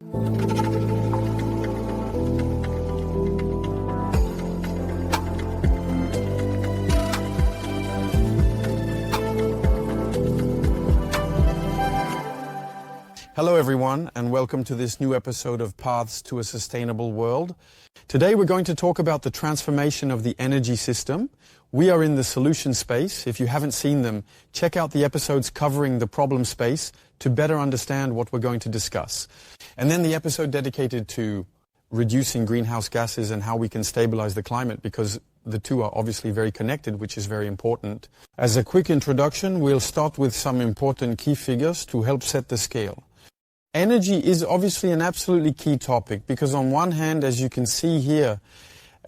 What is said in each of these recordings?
Hello everyone, and welcome to this new episode of Paths to a Sustainable World. Today we're going to talk about the transformation of the energy system. We are in the solution space. If you haven't seen them, check out the episodes covering the problem space to better understand what we're going to discuss. And then the episode dedicated to reducing greenhouse gases and how we can stabilize the climate, because the two are obviously very connected, which is very important. As a quick introduction, we'll start with some important key figures to help set the scale. Energy is obviously an absolutely key topic because on one hand, as you can see here,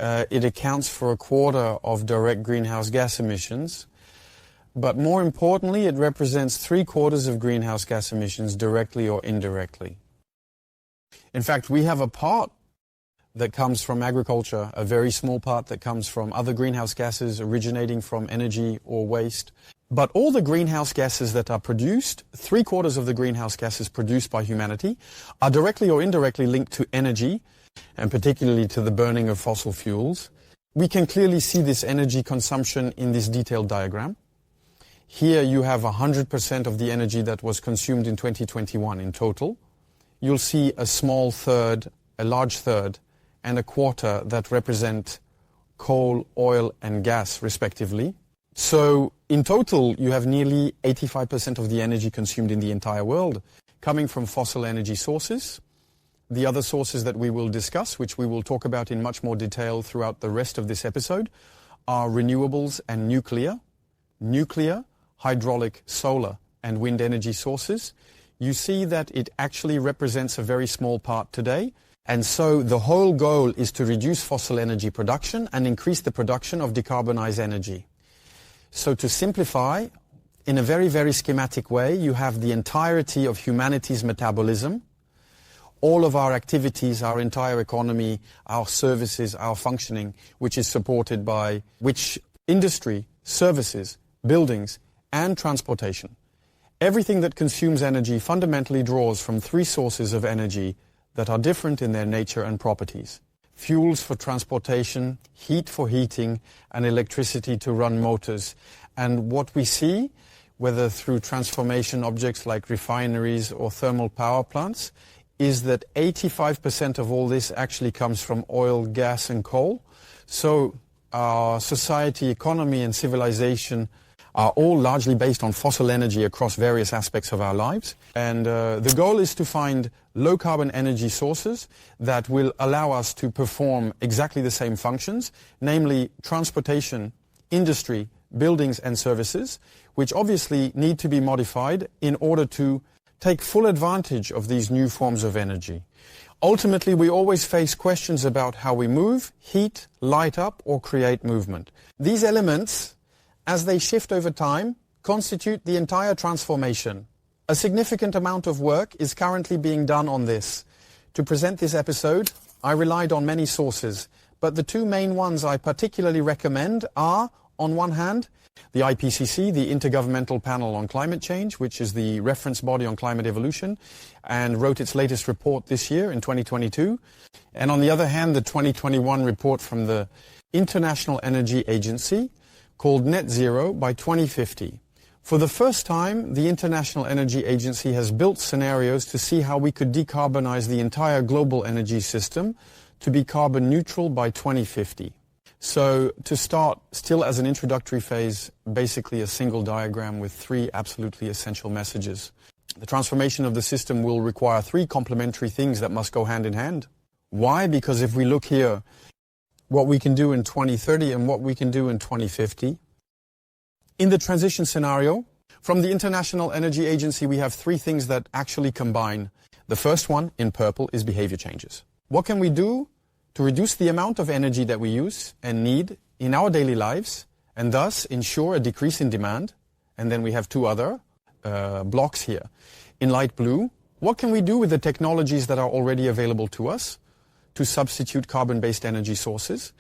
it accounts for a quarter of direct greenhouse gas emissions. But more importantly, it represents 3/4 of greenhouse gas emissions directly or indirectly. In fact, we have a part that comes from agriculture, a very small part that comes from other greenhouse gases originating from energy or waste. But all the greenhouse gases that are produced, 3/4 of the greenhouse gases produced by humanity, are directly or indirectly linked to energy, and particularly to the burning of fossil fuels. We can clearly see this energy consumption in this detailed diagram. Here you have 100% of the energy that was consumed in 2021 in total. You'll see a small third, a large third, and a quarter that represent coal, oil, and gas, respectively. So in total, you have nearly 85% of the energy consumed in the entire world coming from fossil energy sources. The other sources that we will discuss, which we will talk about in much more detail throughout the rest of this episode, are renewables and nuclear, hydraulic, solar, and wind energy sources. You see that it actually represents a very small part today. And so the whole goal is to reduce fossil energy production and increase the production of decarbonized energy. So to simplify, in a very, very schematic way, you have the entirety of humanity's metabolism, all of our activities, our entire economy, our services, our functioning, which is supported by which industry, services, buildings, and transportation. Everything that consumes energy fundamentally draws from 3 sources of energy that are different in their nature and properties. Fuels for transportation, heat for heating, and electricity to run motors. And what we see, whether through transformation objects like refineries or thermal power plants, is that 85% of all this actually comes from oil, gas, and coal. So our society, economy, and civilization are all largely based on fossil energy across various aspects of our lives. And the goal is to find low-carbon energy sources that will allow us to perform exactly the same functions, namely transportation, industry, buildings, and services, which obviously need to be modified in order to take full advantage of these new forms of energy. Ultimately, we always face questions about how we move, heat, light up, or create movement. These elements, as they shift over time, constitute the entire transformation. A significant amount of work is currently being done on this. To present this episode, I relied on many sources, but the 2 main ones I particularly recommend are, on one hand, the IPCC, the Intergovernmental Panel on Climate Change, which is the reference body on climate evolution, and wrote its latest report this year in 2022. And on the other hand, the 2021 report from the International Energy Agency, called Net Zero by 2050. For the first time, the International Energy Agency has built scenarios to see how we could decarbonize the entire global energy system to be carbon neutral by 2050. So to start, still as an introductory phase, basically a single diagram with 3 absolutely essential messages. The transformation of the system will require 3 complementary things that must go hand in hand. Why? Because if we look here, what we can do in 2030 and what we can do in 2050. In the transition scenario, from the International Energy Agency, we have 3 things that actually combine. The first one, in purple, is behavior changes. What can we do to reduce the amount of energy that we use and need in our daily lives, and thus ensure a decrease in demand? And then we have 2 other blocks here. In light blue, what can we do with the technologies that are already available to us to substitute carbon-based energy sources?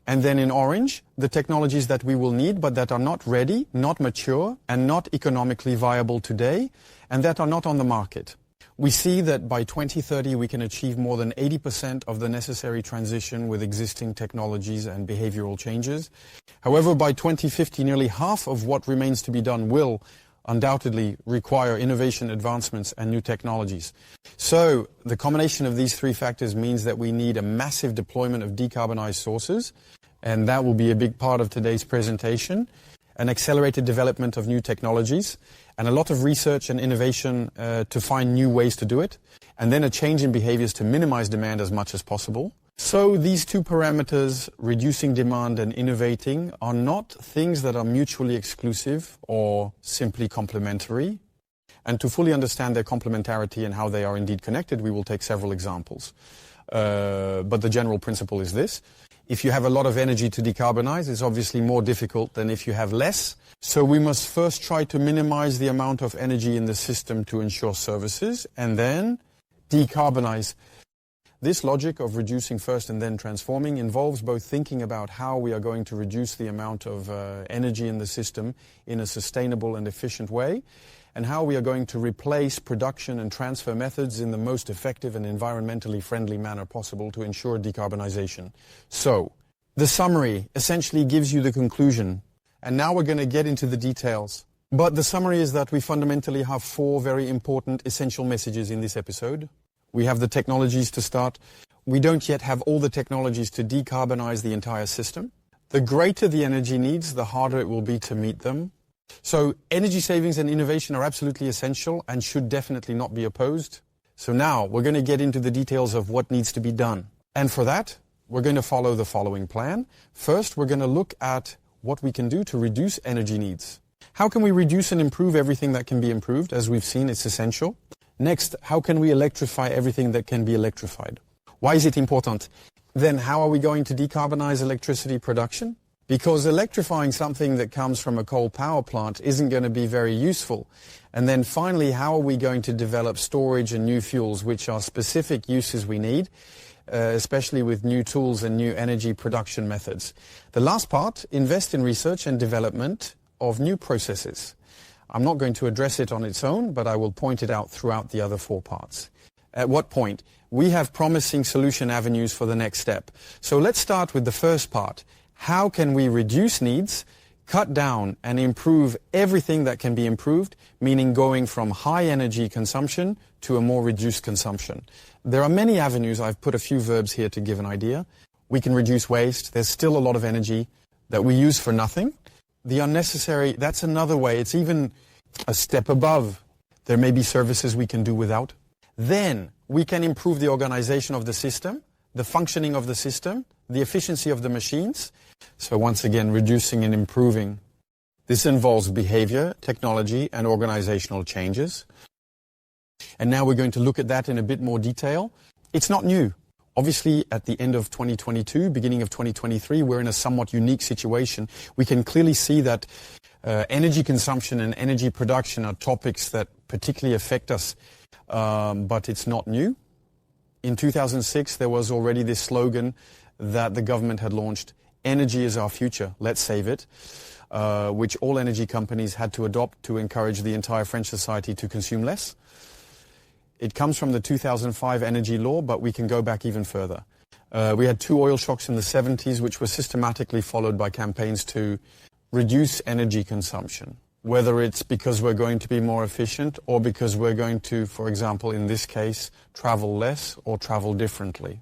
And then in orange, the technologies that we will need but that are not ready, not mature, and not economically viable today, and that are not on the market. We see that by 2030 we can achieve more than 80% of the necessary transition with existing technologies and behavioral changes. However, by 2050 nearly half of what remains to be done will undoubtedly require innovation, advancements and new technologies. So the combination of these three factors means that we need a massive deployment of decarbonized sources, and that will be a big part of today's presentation. An accelerated development of new technologies, and a lot of research and innovation to find new ways to do it, and then a change in behaviors to minimize demand as much as possible. So these two parameters, reducing demand and innovating, are not things that are mutually exclusive or simply complementary. And to fully understand their complementarity and how they are indeed connected, we will take several examples. But the general principle is this. If you have a lot of energy to decarbonize, it's obviously more difficult than if you have less. So we must first try to minimize the amount of energy in the system to ensure services, and then decarbonize. This logic of reducing first and then transforming involves both thinking about how we are going to reduce the amount of energy in the system in a sustainable and efficient way, and how we are going to replace production and transfer methods in the most effective and environmentally friendly manner possible to ensure decarbonization. So, the summary essentially gives you the conclusion, and now we're going to get into the details. But the summary is that we fundamentally have four very important essential messages in this episode. We have the technologies to start. We don't yet have all the technologies to decarbonize the entire system. The greater the energy needs, the harder it will be to meet them. So energy savings and innovation are absolutely essential and should definitely not be opposed. So now we're going to get into the details of what needs to be done. And for that, we're going to follow the following plan. First, we're going to look at what we can do to reduce energy needs. How can we reduce and improve everything that can be improved? As we've seen, it's essential. Next, how can we electrify everything that can be electrified? Why is it important? Then how are we going to decarbonize electricity production? Because electrifying something that comes from a coal power plant isn't going to be very useful. And then finally, how are we going to develop storage and new fuels, which are specific uses we need, especially with new tools and new energy production methods? The last part, invest in research and development of new processes. I'm not going to address it on its own, but I will point it out throughout the other four parts. At what point? We have promising solution avenues for the next step. So let's start with the first part. How can we reduce needs, cut down and improve everything that can be improved, meaning going from high energy consumption to a more reduced consumption? There are many avenues. I've put a few verbs here to give an idea. We can reduce waste. There's still a lot of energy that we use for nothing. The unnecessary, that's another way. It's even a step above. There may be services we can do without. Then we can improve the organization of the system, the functioning of the system, the efficiency of the machines. So once again, reducing and improving. This involves behavior, technology, and organizational changes. And now we're going to look at that in a bit more detail. It's not new. Obviously, at the end of 2022, beginning of 2023, we're in a somewhat unique situation. We can clearly see that energy consumption and energy production are topics that particularly affect us, but it's not new. In 2006, there was already this slogan that the government had launched, "Energy is our future, let's save it," which all energy companies had to adopt to encourage the entire French society to consume less. It comes from the 2005 energy law, but we can go back even further. We had two oil shocks in the 70s, which were systematically followed by campaigns to reduce energy consumption, whether it's because we're going to be more efficient or because we're going to, for example, in this case, travel less or travel differently.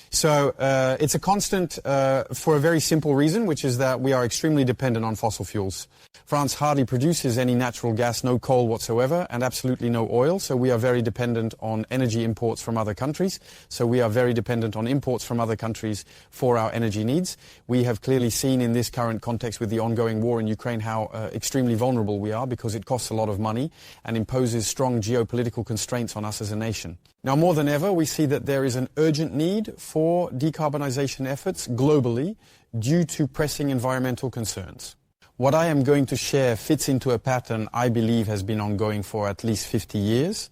So it's a constant for a very simple reason, which is that we are extremely dependent on fossil fuels. France hardly produces any natural gas, no coal whatsoever, and absolutely no oil. So we are very dependent on energy imports from other countries. So we are very dependent on imports from other countries for our energy needs. We have clearly seen in this current context with the ongoing war in Ukraine how extremely vulnerable we are, because it costs a lot of money and imposes strong geopolitical constraints on us as a nation. Now, more than ever, we see that there is an urgent need for decarbonization efforts globally due to pressing environmental concerns. What I am going to share fits into a pattern I believe has been ongoing for at least 50 years,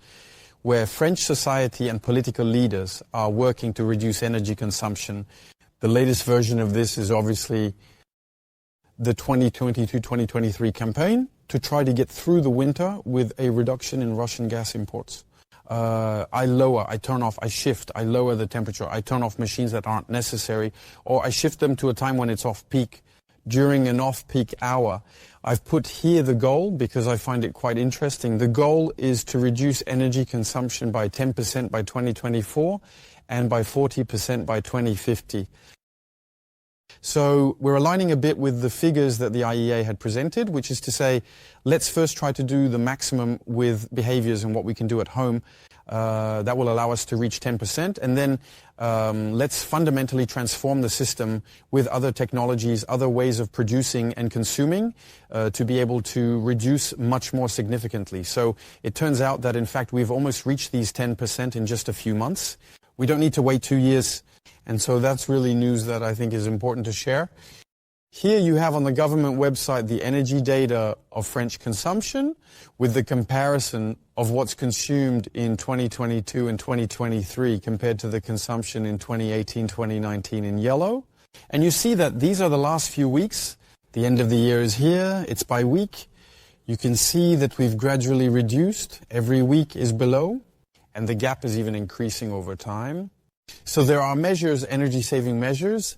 where French society and political leaders are working to reduce energy consumption. The latest version of this is obviously the 2022-2023 campaign to try to get through the winter with a reduction in Russian gas imports. I lower, I turn off, I shift, I lower the temperature, I turn off machines that aren't necessary, or I shift them to a time when it's off-peak, during an off-peak hour. I've put here the goal because I find it quite interesting. The goal is to reduce energy consumption by 10% by 2024 and by 40% by 2050. So we're aligning a bit with the figures that the IEA had presented, which is to say, let's first try to do the maximum with behaviors and what we can do at home. That will allow us to reach 10%. And then let's fundamentally transform the system with other technologies, other ways of producing and consuming to be able to reduce much more significantly. So it turns out that, in fact, we've almost reached these 10% in just a few months. We don't need to wait 2 years. And so that's really news that I think is important to share. Here you have on the government website the energy data of French consumption with the comparison of what's consumed in 2022 and 2023 compared to the consumption in 2018, 2019 in yellow. And you see that these are the last few weeks. The end of the year is here. It's by week. You can see that we've gradually reduced. Every week is below, and the gap is even increasing over time. So there are measures, energy-saving measures,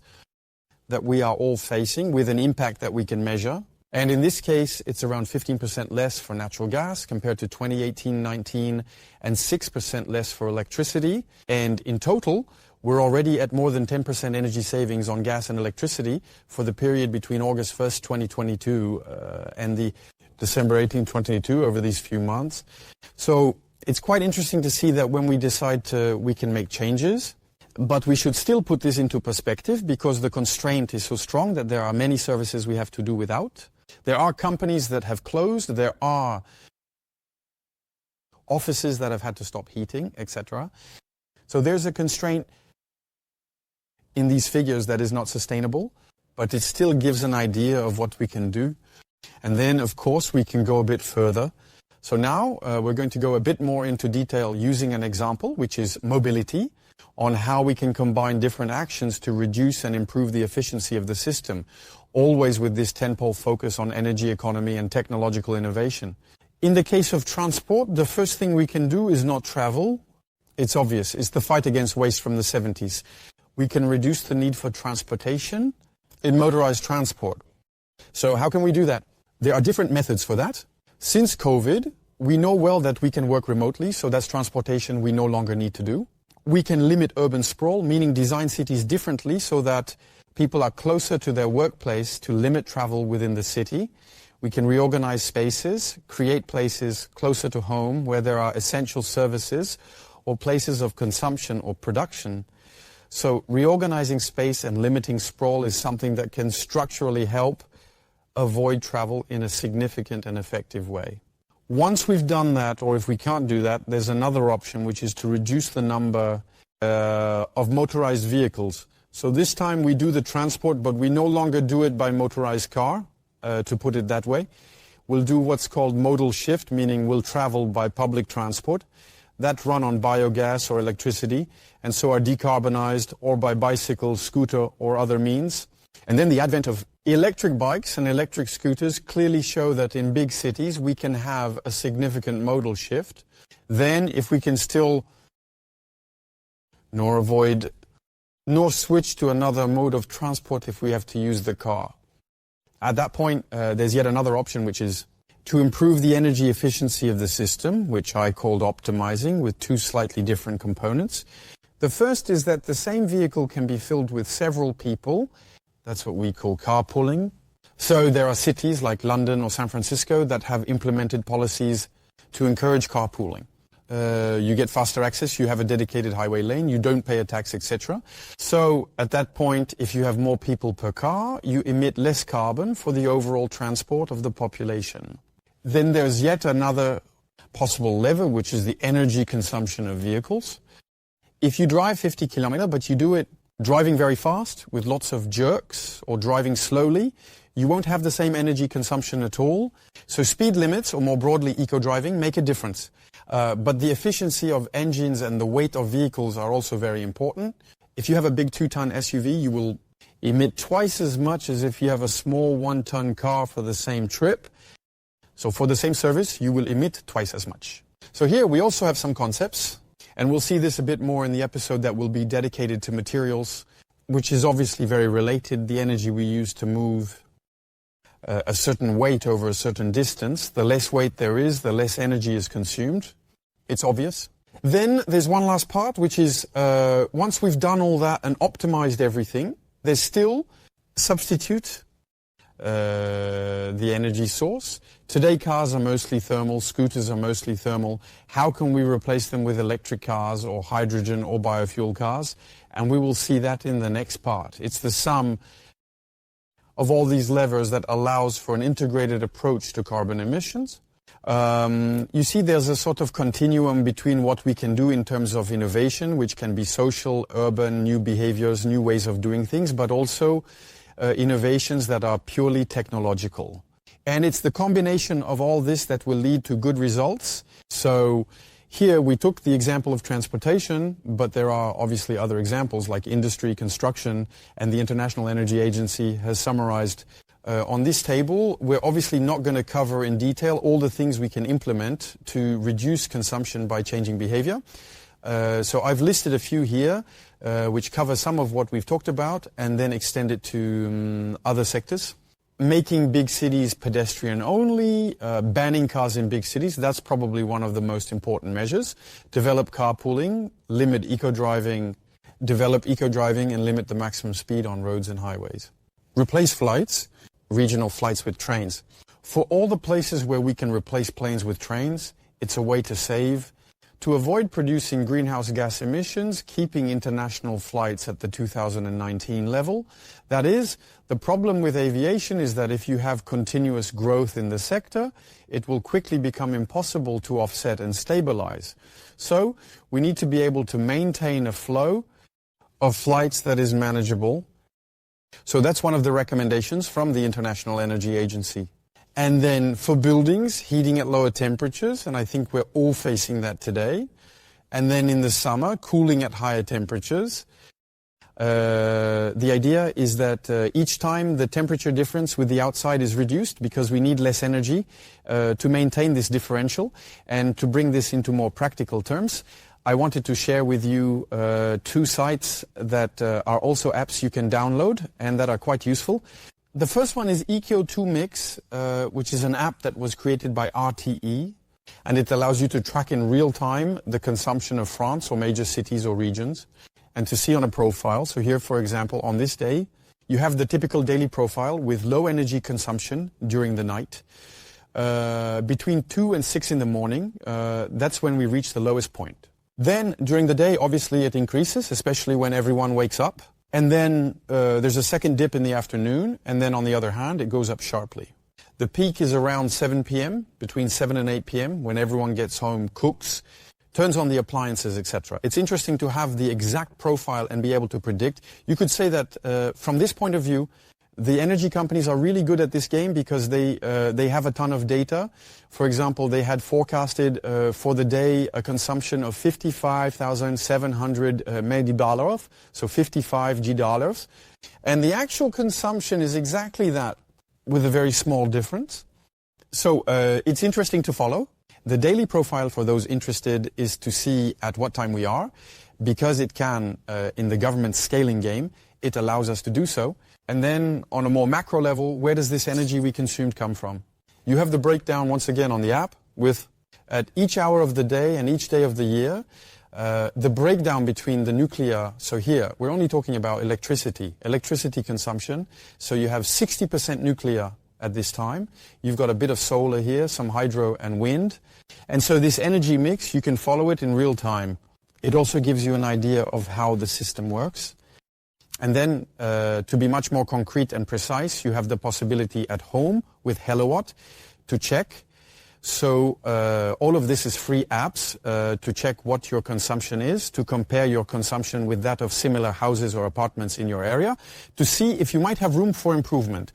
that we are all facing with an impact that we can measure. And in this case, it's around 15% less for natural gas compared to 2018-19 and 6% less for electricity. And in total, we're already at more than 10% energy savings on gas and electricity for the period between August 1st, 2022 and the December 18, 2022 over these few months. So it's quite interesting to see that when we decide we can make changes. But we should still put this into perspective because the constraint is so strong that there are many services we have to do without. There are companies that have closed. There are offices that have had to stop heating, etc. So there's a constraint in these figures that is not sustainable, but it still gives an idea of what we can do. And then, of course, we can go a bit further. So now we're going to go a bit more into detail using an example, which is mobility, on how we can combine different actions to reduce and improve the efficiency of the system, always with this 10-pole focus on energy economy and technological innovation. In the case of transport, the first thing we can do is not travel. It's obvious. It's the fight against waste from the 70s. We can reduce the need for transportation in motorized transport. So how can we do that? There are different methods for that. Since COVID, we know well that we can work remotely, so that's transportation we no longer need to do. We can limit urban sprawl, meaning design cities differently so that people are closer to their workplace to limit travel within the city. We can reorganize spaces, create places closer to home where there are essential services or places of consumption or production. So reorganizing space and limiting sprawl is something that can structurally help avoid travel in a significant and effective way. Once we've done that, or if we can't do that, there's another option, which is to reduce the number of motorized vehicles. So this time we do the transport, but we no longer do it by motorized car, to put it that way. We'll do what's called modal shift, meaning we'll travel by public transport that run on biogas or electricity, and so are decarbonized, or by bicycle, scooter, or other means. And then the advent of electric bikes and electric scooters clearly show that in big cities we can have a significant modal shift. Then if we can still nor switch to another mode of transport if we have to use the car. At that point, there's yet another option, which is to improve the energy efficiency of the system, which I called optimizing, with two slightly different components. The first is that the same vehicle can be filled with several people. That's what we call carpooling. So there are cities like London or San Francisco that have implemented policies to encourage carpooling. You get faster access, you have a dedicated highway lane, you don't pay a tax, etc. So at that point, if you have more people per car, you emit less carbon for the overall transport of the population. Then there's yet another possible lever, which is the energy consumption of vehicles. If you drive 50 kilometers, but you do it driving very fast with lots of jerks or driving slowly, you won't have the same energy consumption at all. So speed limits, or more broadly eco-driving, make a difference. But the efficiency of engines and the weight of vehicles are also very important. If you have a big 2-ton SUV, you will emit twice as much as if you have a small 1-ton car for the same trip. So for the same service, you will emit twice as much. So here we also have some concepts, and we'll see this a bit more in the episode that will be dedicated to materials, which is obviously very related. The energy we use to move a certain weight over a certain distance, the less weight there is, the less energy is consumed. It's obvious. Then there's one last part, which is once we've done all that and optimized everything, there's still substitute the energy source. Today cars are mostly thermal, scooters are mostly thermal. How can we replace them with electric cars or hydrogen or biofuel cars? And we will see that in the next part. It's the sum of all these levers that allows for an integrated approach to carbon emissions. You see there's a sort of continuum between what we can do in terms of innovation, which can be social, urban, new behaviors, new ways of doing things, but also innovations that are purely technological. And it's the combination of all this that will lead to good results. So here we took the example of transportation, but there are obviously other examples like industry, construction, and the International Energy Agency has summarized on this table. We're obviously not going to cover in detail all the things we can implement to reduce consumption by changing behavior. So I've listed a few here which cover some of what we've talked about and then extend it to other sectors. Making big cities pedestrian only, banning cars in big cities, that's probably one of the most important measures. Develop carpooling, limit eco-driving, develop eco-driving and limit the maximum speed on roads and highways. Replace flights, regional flights with trains. For all the places where we can replace planes with trains, it's a way to save. To avoid producing greenhouse gas emissions, keeping international flights at the 2019 level. That is, the problem with aviation is that if you have continuous growth in the sector, it will quickly become impossible to offset and stabilize. So we need to be able to maintain a flow of flights that is manageable. So that's one of the recommendations from the International Energy Agency. And then for buildings, heating at lower temperatures, and I think we're all facing that today. And then in the summer, cooling at higher temperatures. The idea is that each time the temperature difference with the outside is reduced because we need less energy to maintain this differential. And to bring this into more practical terms, I wanted to share with you two sites that are also apps you can download and that are quite useful. The first one is EQ2 Mix, which is an app that was created by RTE, and it allows you to track in real time the consumption of France or major cities or regions, and to see on a profile. So here, for example, on this day, you have the typical daily profile with low energy consumption during the night. Between 2 and 6 in the morning, that's when we reach the lowest point. Then during the day, obviously it increases, especially when everyone wakes up. And then there's a second dip in the afternoon, and then on the other hand, it goes up sharply. The peak is around 7 p.m., between 7 and 8 p.m., when everyone gets home, cooks, turns on the appliances, etc. It's interesting to have the exact profile and be able to predict. You could say that from this point of view, the energy companies are really good at this game because they have a ton of data. For example, they had forecasted for the day a consumption of 55,700 $50, so 55 $. And the actual consumption is exactly that with a very small difference. So it's interesting to follow. The daily profile for those interested is to see at what time we are, because it can, in the government scaling game, it allows us to do so. And then on a more macro level, where does this energy we consumed come from? You have the breakdown once again on the app with at each hour of the day and each day of the year, the breakdown between the nuclear. So here, we're only talking about electricity consumption. So you have 60% nuclear at this time. You've got a bit of solar here, some hydro and wind. And so this energy mix, you can follow it in real time. It also gives you an idea of how the system works. And then, to be much more concrete and precise, you have the possibility at home with Hellowatt to check. So all of this is free apps to check what your consumption is, to compare your consumption with that of similar houses or apartments in your area, to see if you might have room for improvement.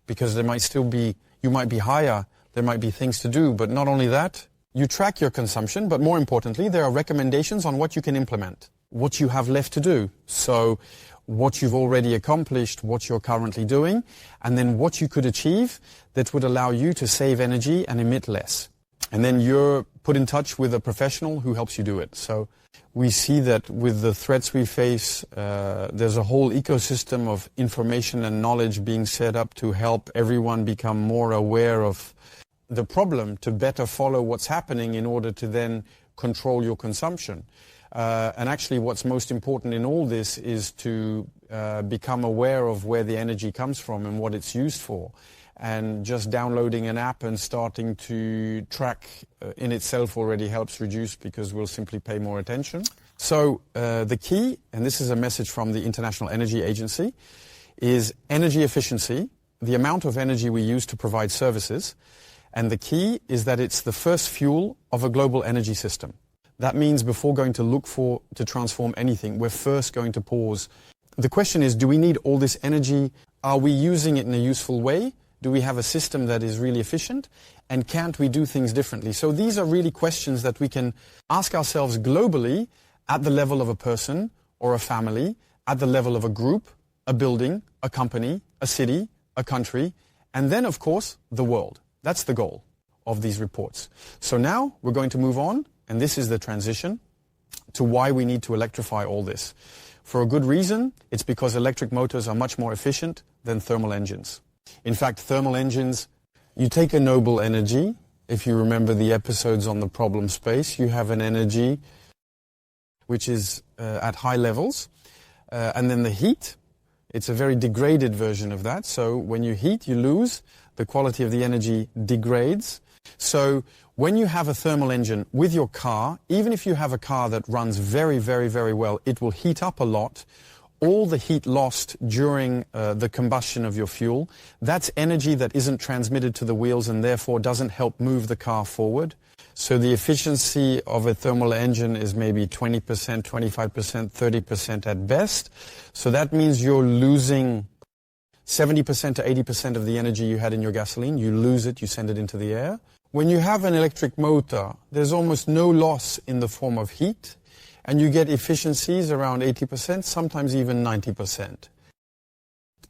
Because there might still be, you might be higher, there might be things to do, but not only that, you track your consumption, but more importantly, there are recommendations on what you can implement, what you have left to do. So what you've already accomplished, what you're currently doing, and then what you could achieve that would allow you to save energy and emit less. And then you're put in touch with a professional who helps you do it. So we see that with the threats we face, there's a whole ecosystem of information and knowledge being set up to help everyone become more aware of the problem, to better follow what's happening in order to then control your consumption. And actually what's most important in all this is to become aware of where the energy comes from and what it's used for. And just downloading an app and starting to track in itself already helps reduce, because we'll simply pay more attention. So the key, and this is a message from the International Energy Agency, is energy efficiency, the amount of energy we use to provide services. And the key is that it's the first fuel of a global energy system. That means before going to look to transform anything, we're first going to pause. The question is, do we need all this energy? Are we using it in a useful way? Do we have a system that is really efficient? And can't we do things differently? So these are really questions that we can ask ourselves globally at the level of a person or a family, at the level of a group, a building, a company, a city, a country, and then, of course, the world. That's the goal of these reports. So now we're going to move on, and this is the transition to why we need to electrify all this. For a good reason, it's because electric motors are much more efficient than thermal engines. In fact, thermal engines, you take a noble energy. If you remember the episodes on the problem space, you have an energy which is at high levels. And then the heat, it's a very degraded version of that. So when you heat, you lose. The quality of the energy degrades. So when you have a thermal engine with your car, even if you have a car that runs very, very, very well, it will heat up a lot. All the heat lost during the combustion of your fuel, that's energy that isn't transmitted to the wheels and therefore doesn't help move the car forward. So the efficiency of a thermal engine is maybe 20%, 25%, 30% at best. So that means you're losing 70% to 80% of the energy you had in your gasoline. You lose it, you send it into the air. When you have an electric motor, there's almost no loss in the form of heat. And you get efficiencies around 80%, sometimes even 90%.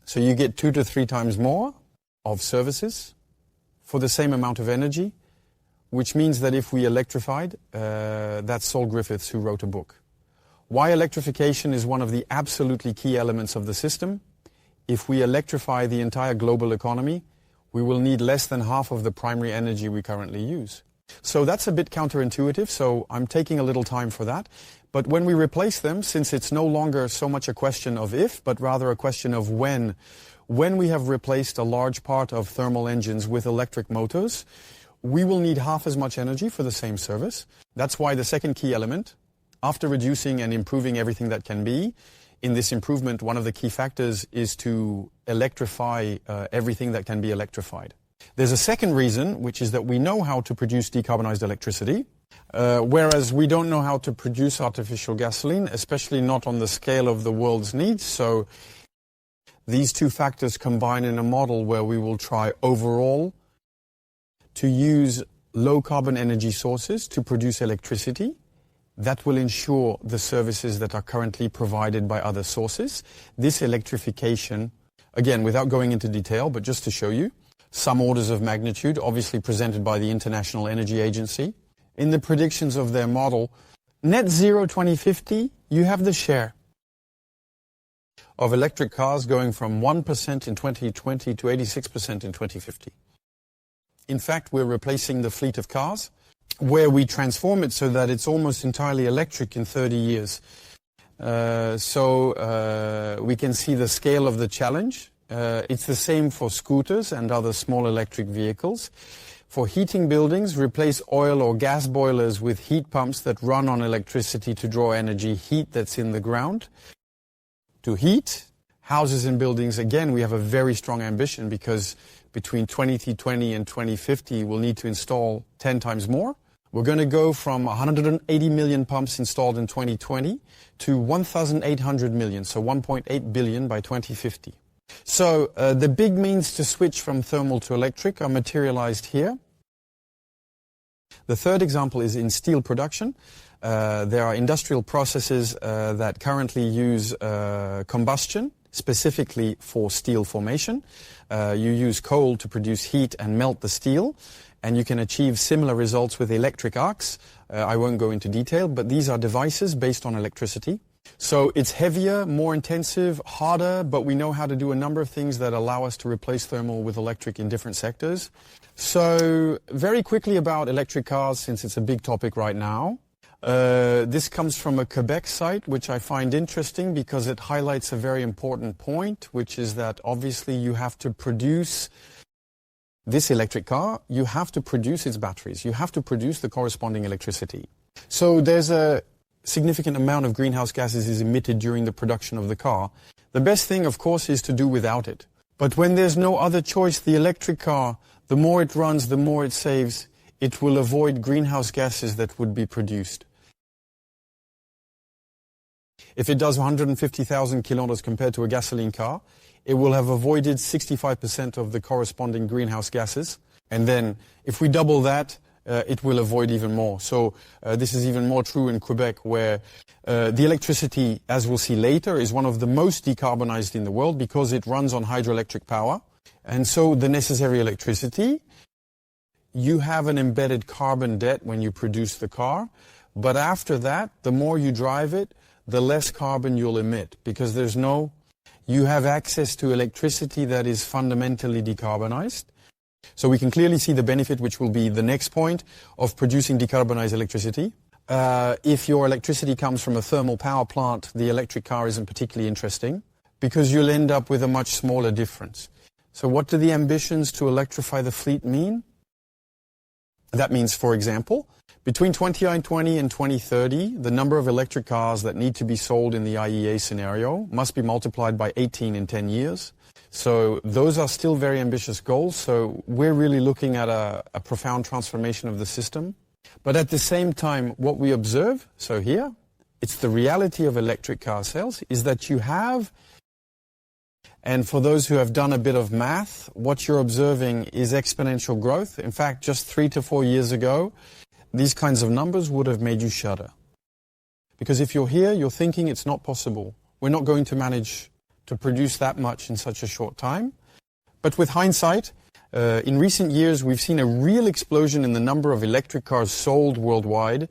So you get 2 to 3 times more of services for the same amount of energy, which means that if we electrified, that's Saul Griffiths who wrote a book. Why electrification is one of the absolutely key elements of the system. If we electrify the entire global economy, we will need less than half of the primary energy we currently use. So that's a bit counterintuitive, so I'm taking a little time for that. But when we replace them, since it's no longer so much a question of if, but rather a question of when we have replaced a large part of thermal engines with electric motors, we will need half as much energy for the same service. That's why the second key element, after reducing and improving everything that can be, in this improvement, one of the key factors is to electrify everything that can be electrified. There's a second reason, which is that we know how to produce decarbonized electricity, whereas we don't know how to produce artificial gasoline, especially not on the scale of the world's needs. So these two factors combine in a model where we will try overall to use low carbon energy sources to produce electricity. That will ensure the services that are currently provided by other sources. This electrification, again, without going into detail, but just to show you, some orders of magnitude, obviously presented by the International Energy Agency. In the predictions of their model, net zero 2050, you have the share of electric cars going from 1% in 2020 to 86% in 2050. In fact, we're replacing the fleet of cars where we transform it so that it's almost entirely electric in 30 years. So we can see the scale of the challenge. It's the same for scooters and other small electric vehicles. For heating buildings, replace oil or gas boilers with heat pumps that run on electricity to draw energy, heat that's in the ground. To heat houses and buildings, again, we have a very strong ambition because between 2020 and 2050, we'll need to install 10 times more. We're going to go from 180 million pumps installed in 2020 to 1,800 million, so 1.8 billion by 2050. So the big means to switch from thermal to electric are materialized here. The third example is in steel production. There are industrial processes that currently use combustion, specifically for steel formation. You use coal to produce heat and melt the steel. and you can achieve similar results with electric arcs. I won't go into detail, but these are devices based on electricity. So it's heavier, more intensive, harder, but we know how to do a number of things that allow us to replace thermal with electric in different sectors. So very quickly about electric cars, since it's a big topic right now. This comes from a Quebec site, which I find interesting because it highlights a very important point, which is that obviously you have to produce this electric car, you have to produce its batteries, you have to produce the corresponding electricity. So there's a significant amount of greenhouse gases is emitted during the production of the car. The best thing, of course, is to do without it. But when there's no other choice, the electric car, the more it runs, the more it saves, it will avoid greenhouse gases that would be produced. If it does 150,000 kilometers compared to a gasoline car, it will have avoided 65% of the corresponding greenhouse gases. And then if we double that, it will avoid even more. So this is even more true in Quebec, where the electricity, as we'll see later, is one of the most decarbonized in the world because it runs on hydroelectric power. And so the necessary electricity, you have an embedded carbon debt when you produce the car. But after that, the more you drive it, the less carbon you'll emit, because you have access to electricity that is fundamentally decarbonized. So we can clearly see the benefit, which will be the next point, of producing decarbonized electricity. If your electricity comes from a thermal power plant, the electric car isn't particularly interesting because you'll end up with a much smaller difference. So what do the ambitions to electrify the fleet mean? That means, for example, between 2020 and 2030, the number of electric cars that need to be sold in the IEA scenario must be multiplied by 18 in 10 years. So those are still very ambitious goals. So we're really looking at a profound transformation of the system. But at the same time, what we observe, so here, it's the reality of electric car sales, is that you have, and for those who have done a bit of math, what you're observing is exponential growth. In fact, just 3 to 4 years ago, these kinds of numbers would have made you shudder. Because if you're here, you're thinking it's not possible. We're not going to manage to produce that much in such a short time. But with hindsight, in recent years, we've seen a real explosion in the number of electric cars sold worldwide.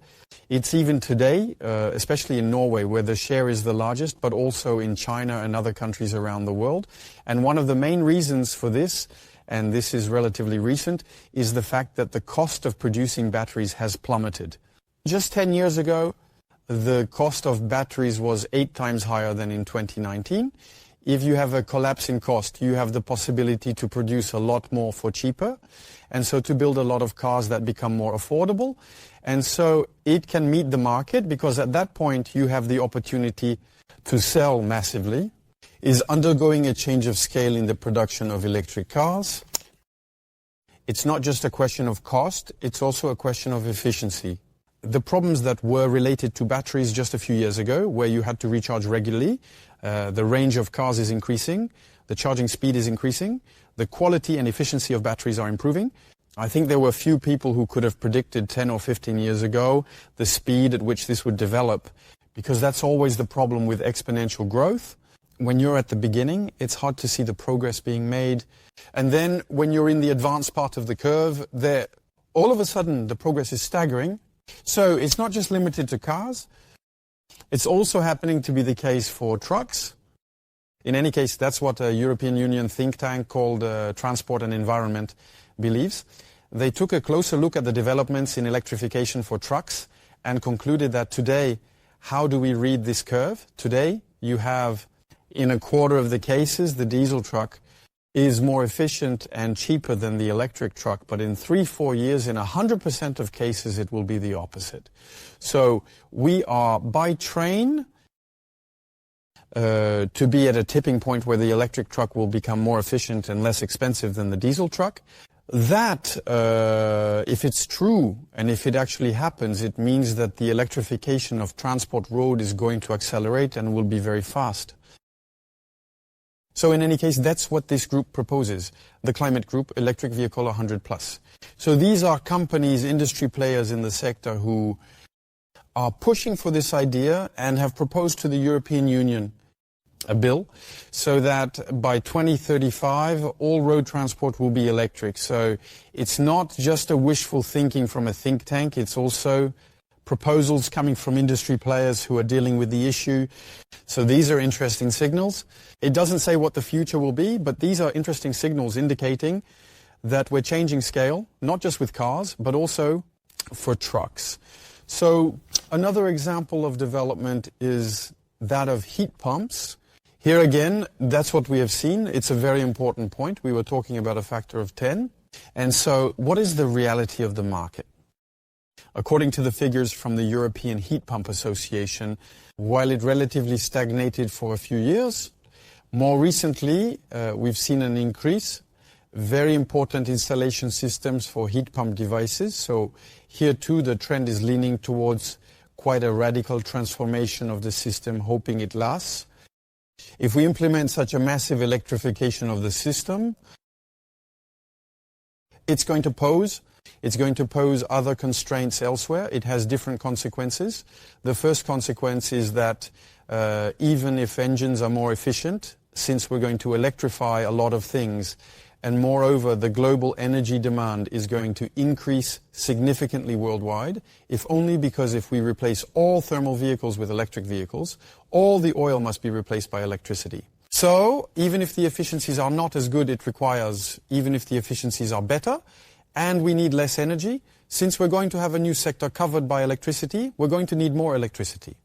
It's even today, especially in Norway, where the share is the largest, but also in China and other countries around the world. And one of the main reasons for this, and this is relatively recent, is the fact that the cost of producing batteries has plummeted. Just 10 years ago, the cost of batteries was 8 times higher than in 2019. If you have a collapse in cost, you have the possibility to produce a lot more for cheaper, and so to build a lot of cars that become more affordable. And so it can meet the market, because at that point you have the opportunity to sell massively. Is undergoing a change of scale in the production of electric cars. It's not just a question of cost, it's also a question of efficiency. The problems that were related to batteries just a few years ago, where you had to recharge regularly, the range of cars is increasing, the charging speed is increasing, the quality and efficiency of batteries are improving. I think there were few people who could have predicted 10 or 15 years ago the speed at which this would develop, because that's always the problem with exponential growth. When you're at the beginning, it's hard to see the progress being made. And then when you're in the advanced part of the curve, all of a sudden the progress is staggering. So it's not just limited to cars. It's also happening to be the case for trucks. In any case, that's what a European Union think tank called Transport and Environment believes. They took a closer look at the developments in electrification for trucks and concluded that today, how do we read this curve? Today, you have, in a quarter of the cases, the diesel truck is more efficient and cheaper than the electric truck, but in 3-4 years, in 100% of cases, it will be the opposite. So we are by train to be at a tipping point where the electric truck will become more efficient and less expensive than the diesel truck. That, if it's true, and if it actually happens, it means that the electrification of transport road is going to accelerate and will be very fast. So in any case, that's what this group proposes, the climate group, Electric Vehicle 100+. So these are companies, industry players in the sector who are pushing for this idea and have proposed to the European Union a bill, so that by 2035 all road transport will be electric. So it's not just a wishful thinking from a think tank, it's also proposals coming from industry players who are dealing with the issue. So these are interesting signals. It doesn't say what the future will be, but these are interesting signals indicating that we're changing scale, not just with cars, but also for trucks. So another example of development is that of heat pumps. Here again, that's what we have seen. It's a very important point. We were talking about a factor of 10. And so what is the reality of the market? According to the figures from the European Heat Pump Association, while it relatively stagnated for a few years, more recently we've seen an increase. Very important installation systems for heat pump devices. So here too the trend is leaning towards quite a radical transformation of the system, hoping it lasts. If we implement such a massive electrification of the system, it's going to pose other constraints elsewhere. It has different consequences. The first consequence is that even if engines are more efficient, since we're going to electrify a lot of things, and moreover, the global energy demand is going to increase significantly worldwide, if only because if we replace all thermal vehicles with electric vehicles, all the oil must be replaced by electricity. So, even if the efficiencies are not as good it requires, even if the efficiencies are better, and we need less energy, since we're going to have a new sector covered by electricity, we're going to need more electricity.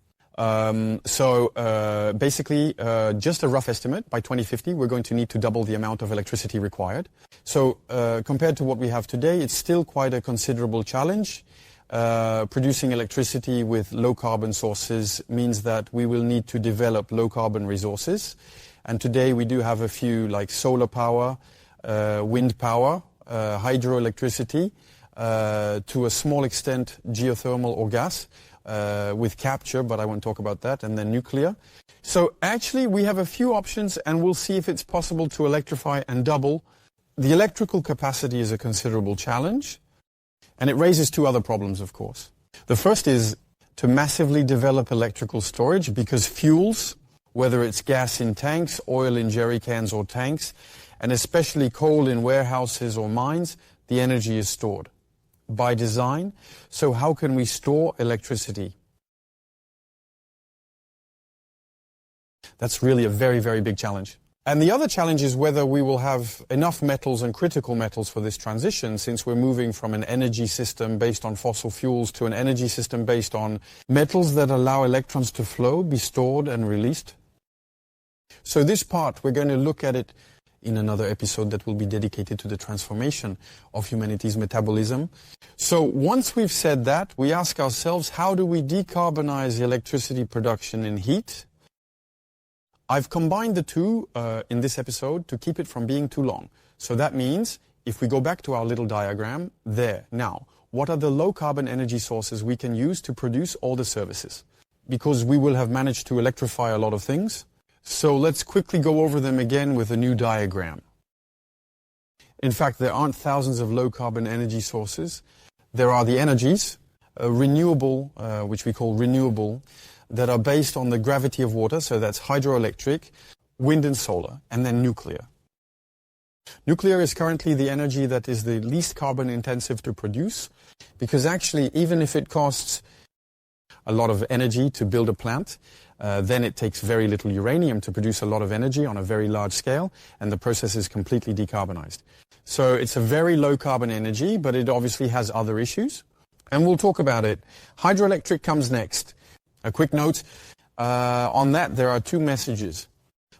Basically, just a rough estimate, by 2050 we're going to need to double the amount of electricity required. So compared to what we have today, it's still quite a considerable challenge. Producing electricity with low carbon sources means that we will need to develop low carbon resources. And today we do have a few like solar power, wind power, hydroelectricity, to a small extent geothermal or gas. With capture, but I won't talk about that, and then nuclear. So actually we have a few options and we'll see if it's possible to electrify and double. The electrical capacity is a considerable challenge, and it raises two other problems, of course. The first is to massively develop electrical storage, because fuels, whether it's gas in tanks, oil in jerry cans or tanks, and especially coal in warehouses or mines, the energy is stored by design. So how can we store electricity? That's really a very, very big challenge. And the other challenge is whether we will have enough metals and critical metals for this transition, since we're moving from an energy system based on fossil fuels to an energy system based on metals that allow electrons to flow, be stored and released. So this part, we're going to look at it in another episode that will be dedicated to the transformation of humanity's metabolism. So once we've said that, we ask ourselves, how do we decarbonize electricity production and heat? I've combined the two in this episode to keep it from being too long. So that means, if we go back to our little diagram, there. Now, what are the low carbon energy sources we can use to produce all the services? Because we will have managed to electrify a lot of things. So let's quickly go over them again with a new diagram. In fact, there aren't thousands of low-carbon energy sources. There are the energies, renewable, which we call renewable, that are based on the gravity of water, so that's hydroelectric, wind and solar, and then nuclear. Nuclear is currently the energy that is the least carbon intensive to produce, because actually, even if it costs a lot of energy to build a plant, then it takes very little uranium to produce a lot of energy on a very large scale, and the process is completely decarbonized. So it's a very low carbon energy, but it obviously has other issues, and we'll talk about it. Hydroelectric comes next. A quick note, on that there are two messages.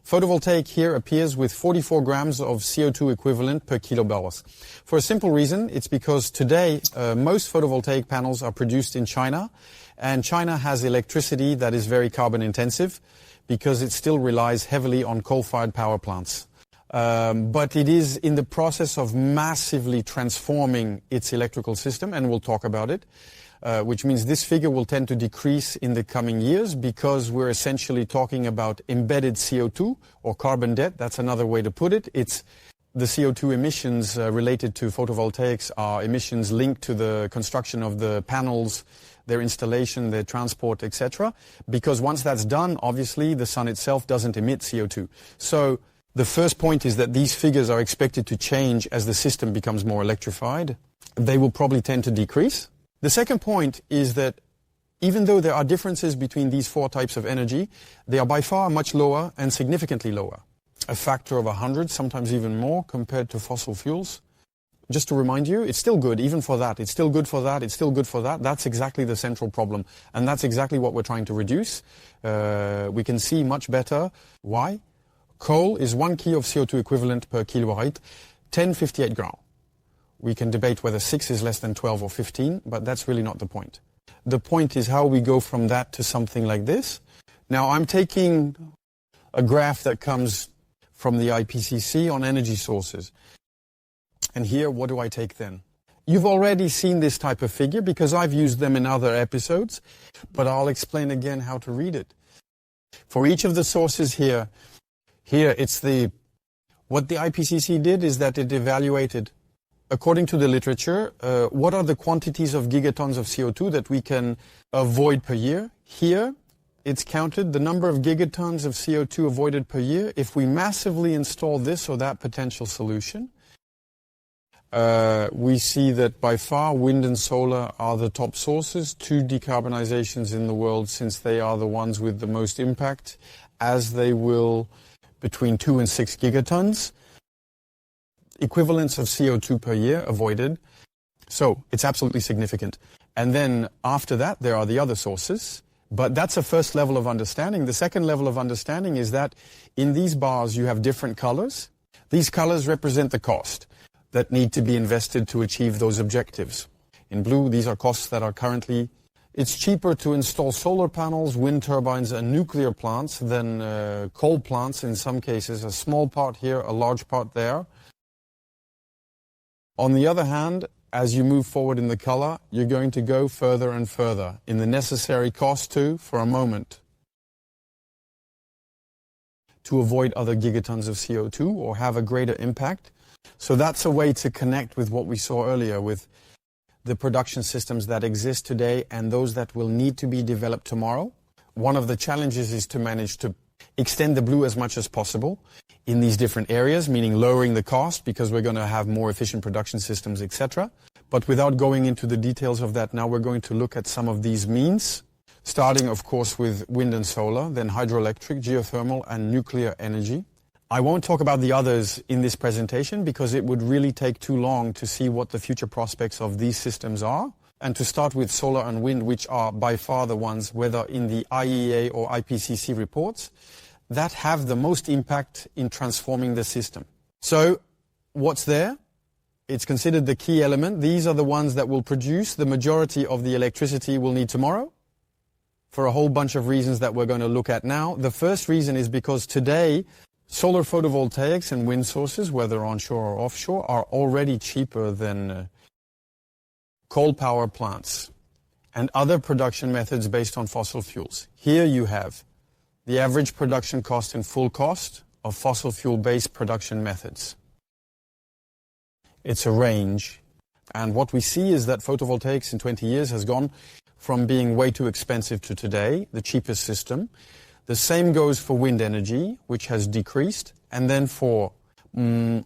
Photovoltaic here appears with 44 grams of CO2 equivalent per kilobars. For a simple reason, it's because today most photovoltaic panels are produced in China, and China has electricity that is very carbon intensive because it still relies heavily on coal-fired power plants. But it is in the process of massively transforming its electrical system, and we'll talk about it, which means this figure will tend to decrease in the coming years because we're essentially talking about embedded CO2 or carbon debt. That's another way to put it. It's the CO2 emissions related to photovoltaics are emissions linked to the construction of the panels, their installation, their transport, etc. Because once that's done, obviously the sun itself doesn't emit CO2. So the first point is that these figures are expected to change as the system becomes more electrified. They will probably tend to decrease. The second point is that even though there are differences between these four types of energy, they are by far much lower and significantly lower. A factor of 100, sometimes even more, compared to fossil fuels. Just to remind you, it's still good, even for that. It's still good for that. It's still good for that. That's exactly the central problem. And that's exactly what we're trying to reduce. We can see much better. Why? Coal is 1 kilo of CO2 equivalent per kilowatt, 1058 grams. We can debate whether 6 is less than 12 or 15, but that's really not the point. The point is how we go from that to something like this. Now, I'm taking a graph that comes from the IPCC on energy sources. And here, what do I take then? You've already seen this type of figure because I've used them in other episodes, but I'll explain again how to read it. For each of the sources here it's what the IPCC did is that it evaluated, according to the literature, what are the quantities of gigatons of CO2 that we can avoid per year. Here, it's counted the number of gigatons of CO2 avoided per year if we massively install this or that potential solution. We see that by far wind and solar are the top sources to decarbonizations in the world, since they are the ones with the most impact, as they will between 2 and 6 gigatons equivalents of CO2 per year avoided. So it's absolutely significant. And then after that, there are the other sources. But that's a first level of understanding. The second level of understanding is that in these bars you have different colors. These colors represent the cost that need to be invested to achieve those objectives. In blue, these are costs that are currently... It's cheaper to install solar panels, wind turbines, and nuclear plants than coal plants in some cases. A small part here, a large part there. On the other hand, as you move forward in the color, you're going to go further and further in the necessary cost for a moment, to avoid other gigatons of CO2 or have a greater impact. So that's a way to connect with what we saw earlier, with the production systems that exist today and those that will need to be developed tomorrow. One of the challenges is to manage to extend the blue as much as possible in these different areas, meaning lowering the cost because we're going to have more efficient production systems, etc. But without going into the details of that now, we're going to look at some of these means, starting, of course, with wind and solar, then hydroelectric, geothermal, and nuclear energy. I won't talk about the others in this presentation because it would really take too long to see what the future prospects of these systems are. And to start with solar and wind, which are by far the ones, whether in the IEA or IPCC reports, that have the most impact in transforming the system. So what's there? It's considered the key element. These are the ones that will produce the majority of the electricity we'll need tomorrow, for a whole bunch of reasons that we're going to look at now. The first reason is because today, solar photovoltaics and wind sources, whether onshore or offshore, are already cheaper than coal power plants and other production methods based on fossil fuels. Here you have the average production cost and full cost of fossil fuel-based production methods. It's a range. And what we see is that photovoltaics in 20 years has gone from being way too expensive to today, the cheapest system. The same goes for wind energy, which has decreased. And then for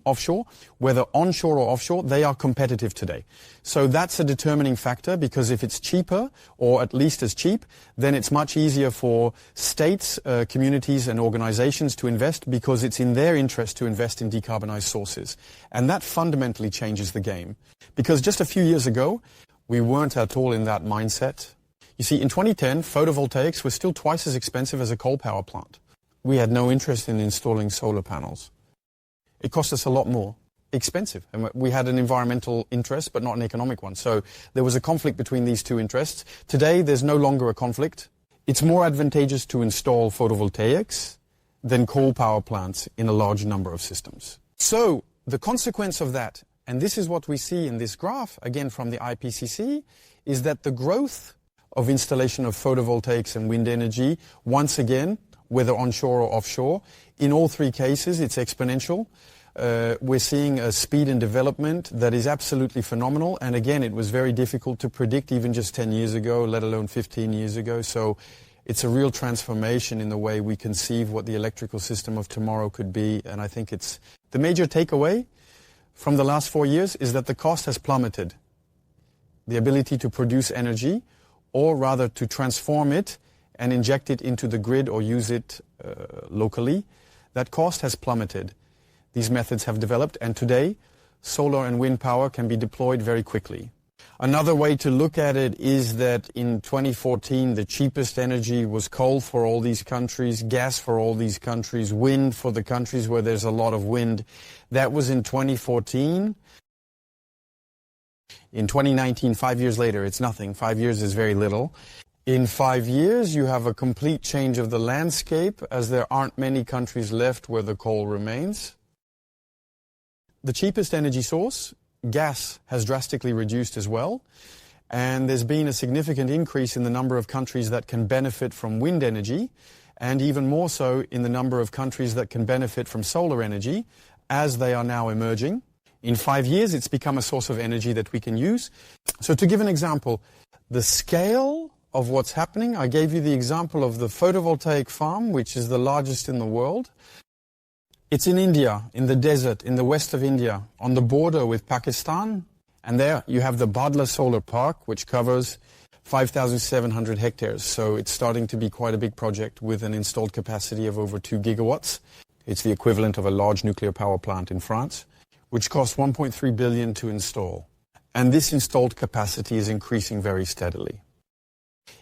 offshore, whether onshore or offshore, they are competitive today. So that's a determining factor, because if it's cheaper, or at least as cheap, then it's much easier for states, communities and organizations to invest, because it's in their interest to invest in decarbonized sources. And that fundamentally changes the game. Because just a few years ago, we weren't at all in that mindset. You see, in 2010, photovoltaics were still twice as expensive as a coal power plant. We had no interest in installing solar panels. It cost us a lot more. Expensive. And we had an environmental interest, but not an economic one. So there was a conflict between these two interests. Today, there's no longer a conflict. It's more advantageous to install photovoltaics than coal power plants in a large number of systems. So the consequence of that, and this is what we see in this graph, again from the IPCC, is that the growth of installation of photovoltaics and wind energy, once again, whether onshore or offshore, in all three cases, it's exponential. We're seeing a speed in development that is absolutely phenomenal. And again, it was very difficult to predict even just 10 years ago, let alone 15 years ago. So it's a real transformation in the way we conceive what the electrical system of tomorrow could be. And I think it's the major takeaway from the last 4 years is that the cost has plummeted. The ability to produce energy, or rather to transform it and inject it into the grid or use it locally, that cost has plummeted. These methods have developed, and today solar and wind power can be deployed very quickly. Another way to look at it is that in 2014 the cheapest energy was coal for all these countries, gas for all these countries, wind for the countries where there's a lot of wind. That was in 2014. In 2019, 5 years later, it's nothing. 5 years is very little. In 5 years, you have a complete change of the landscape, as there aren't many countries left where the coal remains. The cheapest energy source, gas, has drastically reduced as well. And there's been a significant increase in the number of countries that can benefit from wind energy, and even more so in the number of countries that can benefit from solar energy, as they are now emerging. In 5 years, it's become a source of energy that we can use. So to give an example, the scale of what's happening, I gave you the example of the photovoltaic farm, which is the largest in the world. It's in India, in the desert, in the west of India, on the border with Pakistan. And there you have the Badla Solar Park, which covers 5,700 hectares. So it's starting to be quite a big project with an installed capacity of over 2 gigawatts. It's the equivalent of a large nuclear power plant in France, which costs 1.3 billion to install. And this installed capacity is increasing very steadily.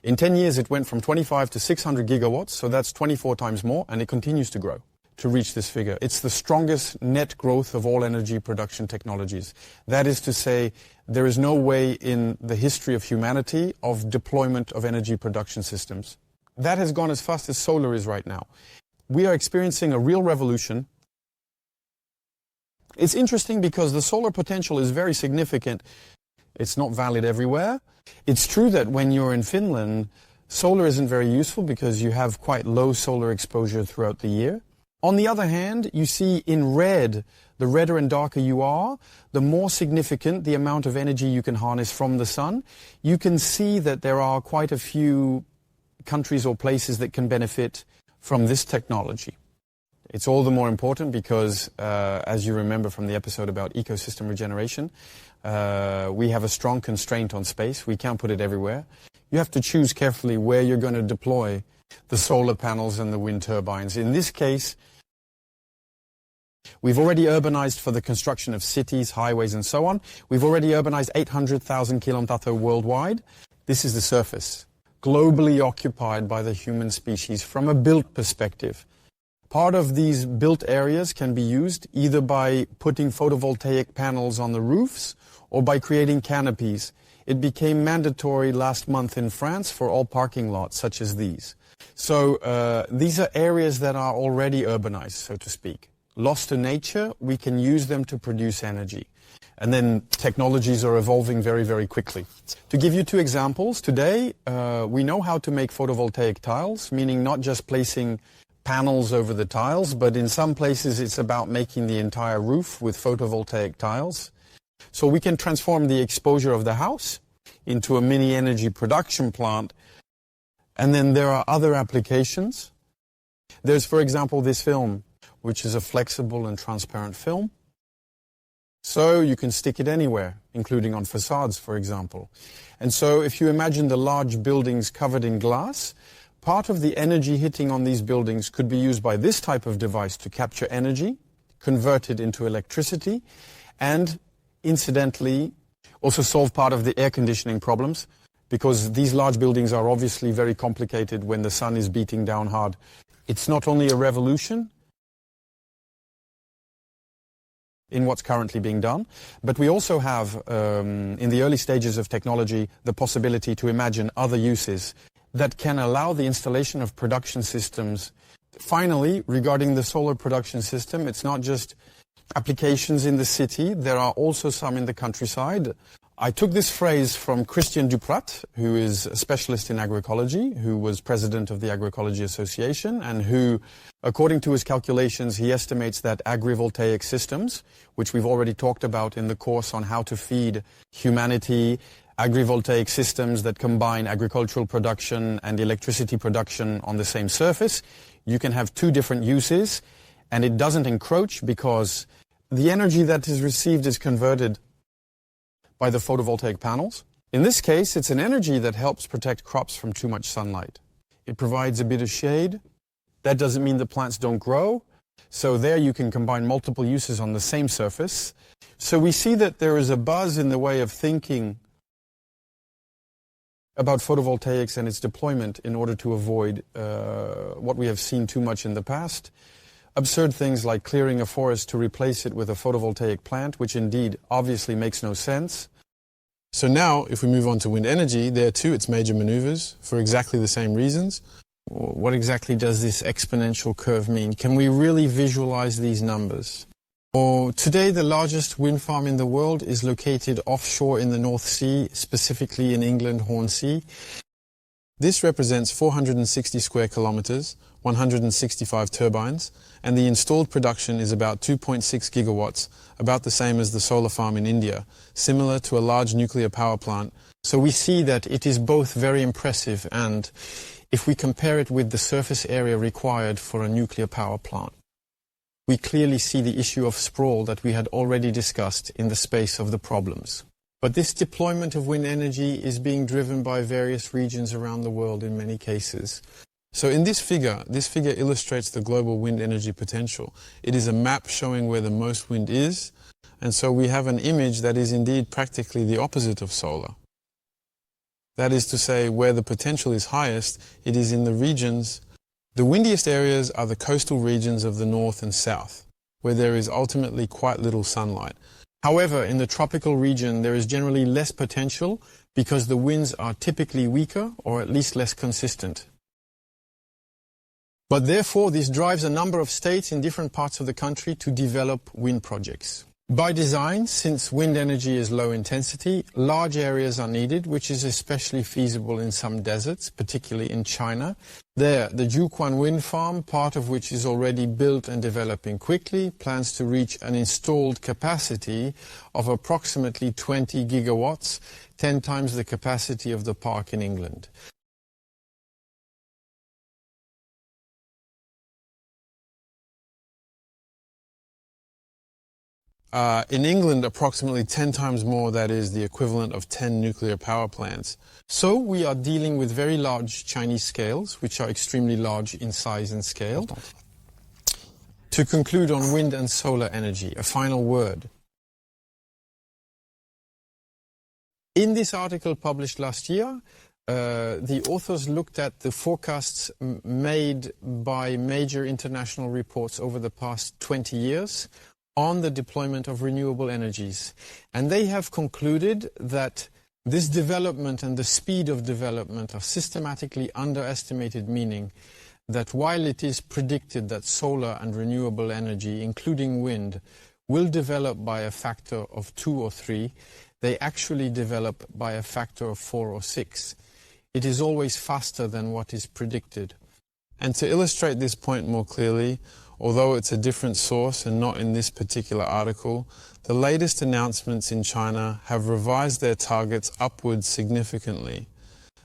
In 10 years, it went from 25 to 600 gigawatts, so that's 24 times more, and it continues to grow to reach this figure. It's the strongest net growth of all energy production technologies. That is to say, there is no way in the history of humanity of deployment of energy production systems. That has gone as fast as solar is right now. We are experiencing a real revolution. It's interesting because the solar potential is very significant. It's not valid everywhere. It's true that when you're in Finland, solar isn't very useful because you have quite low solar exposure throughout the year. On the other hand, you see in red, the redder and darker you are, the more significant the amount of energy you can harness from the sun. You can see that there are quite a few countries or places that can benefit from this technology. It's all the more important because, as you remember from the episode about ecosystem regeneration, we have a strong constraint on space. We can't put it everywhere. You have to choose carefully where you're going to deploy the solar panels and the wind turbines. In this case, we've already urbanized for the construction of cities, highways, and so on. We've already urbanized 800,000 kilometers worldwide. This is the surface, globally occupied by the human species from a built perspective. Part of these built areas can be used either by putting photovoltaic panels on the roofs or by creating canopies. It became mandatory last month in France for all parking lots such as these. So these are areas that are already urbanized, so to speak. Lost to nature, we can use them to produce energy. And then technologies are evolving very, very quickly. To give you two examples, today we know how to make photovoltaic tiles, meaning not just placing panels over the tiles, but in some places it's about making the entire roof with photovoltaic tiles. So we can transform the exposure of the house into a mini energy production plant. And then there are other applications. There's, for example, this film, which is a flexible and transparent film. So you can stick it anywhere, including on facades, for example. And so if you imagine the large buildings covered in glass, part of the energy hitting on these buildings could be used by this type of device to capture energy, convert it into electricity, and incidentally also solve part of the air conditioning problems, because these large buildings are obviously very complicated when the sun is beating down hard. It's not only a revolution in what's currently being done, but we also have, in the early stages of technology, the possibility to imagine other uses that can allow the installation of production systems. Finally, regarding the solar production system, it's not just applications in the city. There are also some in the countryside. I took this phrase from Christian Duprat, who is a specialist in agroecology, who was president of the Agroecology Association, and who, according to his calculations, he estimates that agrivoltaic systems, which we've already talked about in the course on how to feed humanity, agrivoltaic systems that combine agricultural production and electricity production on the same surface, you can have two different uses, and it doesn't encroach because the energy that is received is converted by the photovoltaic panels. In this case, it's an energy that helps protect crops from too much sunlight. It provides a bit of shade. That doesn't mean the plants don't grow. So there you can combine multiple uses on the same surface. So we see that there is a buzz in the way of thinking about photovoltaics and its deployment in order to avoid what we have seen too much in the past. Absurd things like clearing a forest to replace it with a photovoltaic plant, which indeed obviously makes no sense. So now, if we move on to wind energy, there too it's major maneuvers for exactly the same reasons. What exactly does this exponential curve mean? Can we really visualize these numbers? Today, the largest wind farm in the world is located offshore in the North Sea, specifically in England, Hornsea. This represents 460 square kilometers, 165 turbines, and the installed production is about 2.6 gigawatts, about the same as the solar farm in India, similar to a large nuclear power plant. So we see that it is both very impressive, and if we compare it with the surface area required for a nuclear power plant, we clearly see the issue of sprawl that we had already discussed in the space of the problems. But this deployment of wind energy is being driven by various regions around the world in many cases. So in this figure illustrates the global wind energy potential. It is a map showing where the most wind is, and so we have an image that is indeed practically the opposite of solar. That is to say, where the potential is highest, it is in the regions. The windiest areas are the coastal regions of the north and south, where there is ultimately quite little sunlight. However, in the tropical region, there is generally less potential because the winds are typically weaker or at least less consistent. But therefore, this drives a number of states in different parts of the country to develop wind projects. By design, since wind energy is low intensity, large areas are needed, which is especially feasible in some deserts, particularly in China. There, the Jiuquan wind farm, part of which is already built and developing quickly, plans to reach an installed capacity of approximately 20 gigawatts, 10 times the capacity of the park in England. In England, approximately 10 times more, that is the equivalent of 10 nuclear power plants. So we are dealing with very large Chinese scales, which are extremely large in size and scale. To conclude on wind and solar energy, a final word. In this article published last year, the authors looked at the forecasts made by major international reports over the past 20 years on the deployment of renewable energies. And they have concluded that this development and the speed of development are systematically underestimated, meaning that while it is predicted that solar and renewable energy, including wind, will develop by a factor of 2 or 3, they actually develop by a factor of 4 or 6. It is always faster than what is predicted. And to illustrate this point more clearly, although it's a different source and not in this particular article, the latest announcements in China have revised their targets upwards significantly.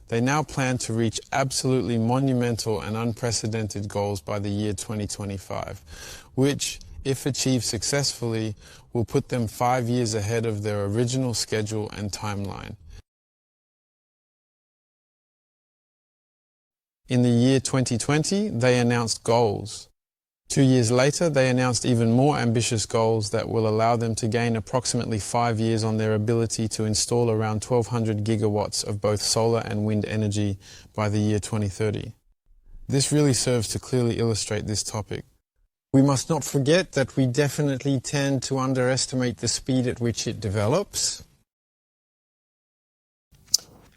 They now plan to reach absolutely monumental and unprecedented goals by the year 2025, which, if achieved successfully, will put them 5 years ahead of their original schedule and timeline. In the year 2020, they announced goals. 2 years later, they announced even more ambitious goals that will allow them to gain approximately 5 years on their ability to install around 1,200 gigawatts of both solar and wind energy by the year 2030. This really serves to clearly illustrate this topic. We must not forget that we definitely tend to underestimate the speed at which it develops.